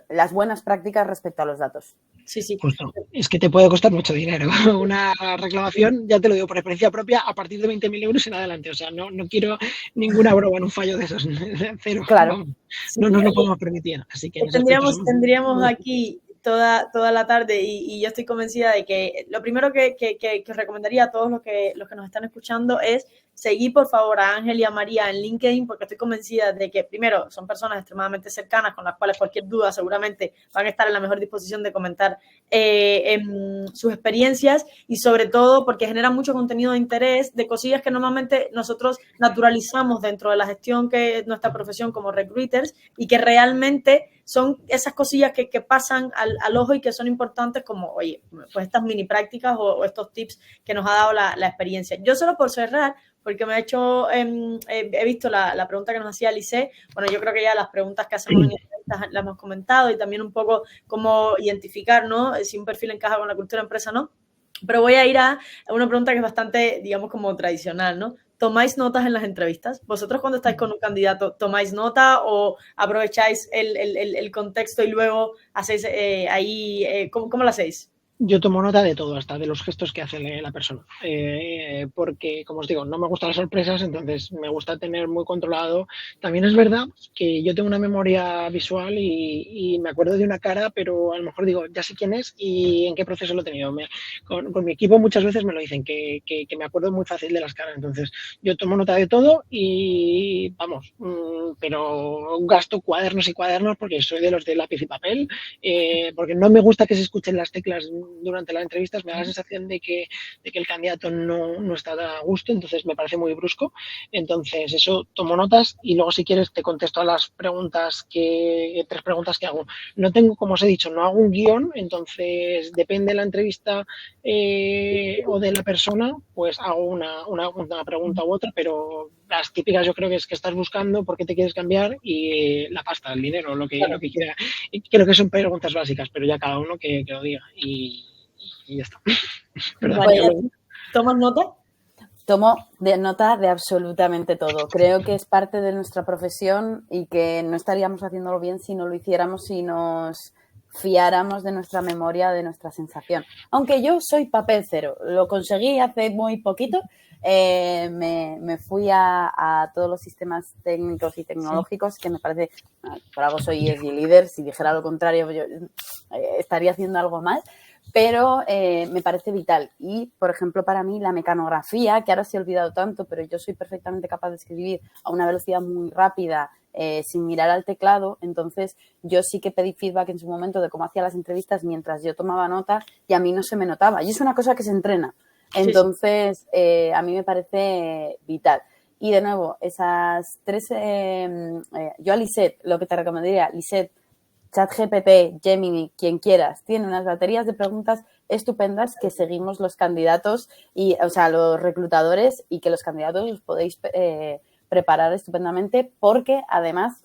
[SPEAKER 3] las buenas prácticas respecto a los datos.
[SPEAKER 1] Sí.
[SPEAKER 2] Justo. Es que te puede costar mucho dinero. Una reclamación, ya te lo digo por experiencia propia, a partir de 20.000 euros en adelante. O sea, no quiero ninguna broma en un fallo de esos. Cero.
[SPEAKER 3] Claro.
[SPEAKER 2] No nos lo podemos permitir. Así que
[SPEAKER 1] tendríamos aquí toda la tarde y yo estoy convencida de que lo primero que os recomendaría a todos los que nos están escuchando es seguir, por favor, a Ángel y a María en LinkedIn, porque estoy convencida de que, primero, son personas extremadamente cercanas con las cuales cualquier duda seguramente van a estar en la mejor disposición de comentar sus experiencias, y sobre todo porque generan mucho contenido de interés, de cosillas que normalmente nosotros naturalizamos dentro de la gestión que es nuestra profesión como recruiters, y que realmente son esas cosillas que pasan al ojo y que son importantes, como, oye, pues estas mini prácticas o estos tips que nos ha dado la experiencia. Yo solo por cerrar, porque me ha hecho, he visto la pregunta que nos hacía Lisette. Bueno, yo creo que ya las preguntas que hacemos en entrevistas las hemos comentado, y también un poco cómo identificar, ¿no?, si un perfil encaja con la cultura de empresa o no. Pero voy a ir a una pregunta que es bastante, digamos, como tradicional, ¿no? ¿Tomáis notas en las entrevistas? ¿Vosotros cuando estáis con un candidato tomáis nota o aprovecháis el contexto y luego hacéis ahí, ¿cómo lo hacéis?
[SPEAKER 2] Yo tomo nota de todo, hasta de los gestos que hace la persona, porque, como os digo, no me gustan las sorpresas, entonces me gusta tener muy controlado. También es verdad que yo tengo una memoria visual y me acuerdo de una cara, pero a lo mejor digo, ya sé quién es y en qué proceso lo he tenido. Con mi equipo muchas veces me lo dicen, que me acuerdo muy fácil de las caras, entonces yo tomo nota de todo y, vamos, pero gasto cuadernos y cuadernos porque soy de los de lápiz y papel, porque no me gusta que se escuchen las teclas durante las entrevistas, me da la sensación de que el candidato no está a gusto, entonces me parece muy brusco. Entonces, eso, tomo notas y luego, si quieres, te contesto a las preguntas tres preguntas que hago. No tengo, como os he dicho, no hago un guión, entonces depende de la entrevista o de la persona, pues hago una pregunta u otra, pero las típicas yo creo que es que estás buscando, por qué te quieres cambiar y la pasta, el dinero, lo que quiera. Y creo que son preguntas básicas, pero ya cada uno que lo diga y ya está.
[SPEAKER 1] ¿Tomas nota?
[SPEAKER 3] Tomo nota de absolutamente todo. Creo que es parte de nuestra profesión y que no estaríamos haciéndolo bien si no lo hiciéramos, si nos fiáramos de nuestra memoria, de nuestra sensación. Aunque yo soy papel cero, lo conseguí hace muy poquito. Me fui a todos los sistemas técnicos y tecnológicos, que me parece, por algo soy ESG líder, si dijera lo contrario yo estaría haciendo algo mal, pero me parece vital. Y, por ejemplo, para mí la mecanografía, que ahora se ha olvidado tanto, pero yo soy perfectamente capaz de escribir a una velocidad muy rápida, sin mirar al teclado. Entonces yo sí que pedí feedback en su momento de cómo hacía las entrevistas mientras yo tomaba nota y a mí no se me notaba. Y es una cosa que se entrena. Entonces, a mí me parece vital. Y de nuevo, esas tres, yo a Lisette, lo que te recomendaría, Lisette, ChatGPT, Gemini, quien quieras, tiene unas baterías de preguntas estupendas que seguimos los candidatos, los reclutadores, y que los candidatos os podéis preparar estupendamente, porque además,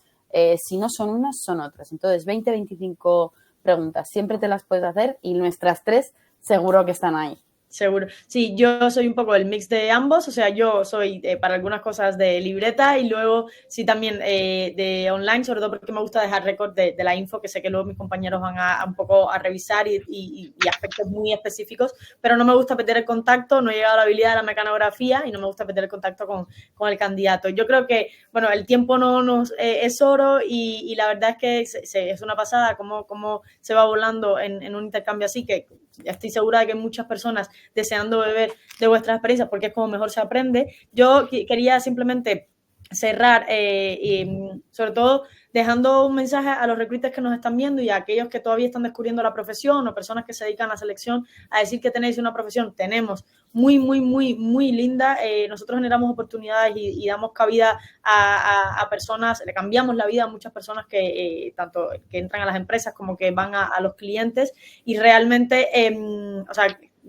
[SPEAKER 3] si no son unas, son otras. Entonces, 20, 25 preguntas, siempre te las puedes hacer y nuestras tres seguro que están ahí.
[SPEAKER 1] Seguro. Sí, yo soy un poco el mix de ambos, o sea, yo soy para algunas cosas de libreta y luego sí también de online, sobre todo porque me gusta dejar récord de la info, que sé que luego mis compañeros van a un poco a revisar y aspectos muy específicos, pero no me gusta perder el contacto, no he llegado a la habilidad de la mecanografía y no me gusta perder el contacto con el candidato. Yo creo que, bueno, el tiempo es oro y la verdad es que es una pasada cómo se va volando en un intercambio así, que estoy segura de que hay muchas personas deseando beber de vuestras experiencias porque es como mejor se aprende. Yo quería simplemente cerrar y sobre todo dejando un mensaje a los recruiters que nos están viendo y a aquellos que todavía están descubriendo la profesión o personas que se dedican a la selección, a decir que tenéis una profesión. Tenemos muy, muy, muy, muy linda. Nosotros generamos oportunidades y damos cabida a personas, le cambiamos la vida a muchas personas que tanto que entran a las empresas como que van a los clientes, y realmente,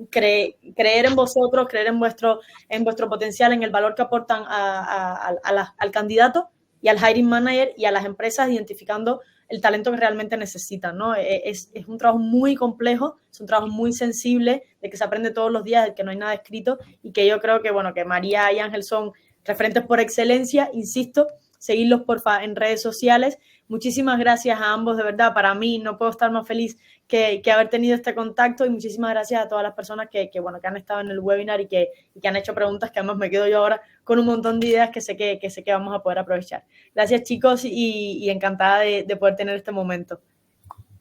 [SPEAKER 1] creer en vosotros, creer en vuestro potencial, en el valor que aportan al candidato y al hiring manager y a las empresas, identificando el talento que realmente necesitan, ¿no? Es un trabajo muy complejo, es un trabajo muy sensible, de que se aprende todos los días, de que no hay nada escrito, y que yo creo que, bueno, que María y Ángel son referentes por excelencia. Insisto, seguidlos porfa en redes sociales. Muchísimas gracias a ambos, de verdad. Para mí no puedo estar más feliz que haber tenido este contacto, y muchísimas gracias a todas las personas que han estado en el webinar y que han hecho preguntas, que además me quedo yo ahora con un montón de ideas que sé que vamos a poder aprovechar. Gracias, chicos, y encantada de poder tener este momento.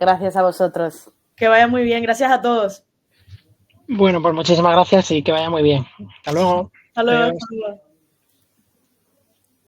[SPEAKER 3] Gracias a vosotros.
[SPEAKER 1] Que vaya muy bien. Gracias a todos.
[SPEAKER 2] Bueno, pues muchísimas gracias y que vaya muy bien. Hasta luego.
[SPEAKER 1] Hasta luego.
[SPEAKER 2] Adiós.
[SPEAKER 1] Hasta luego.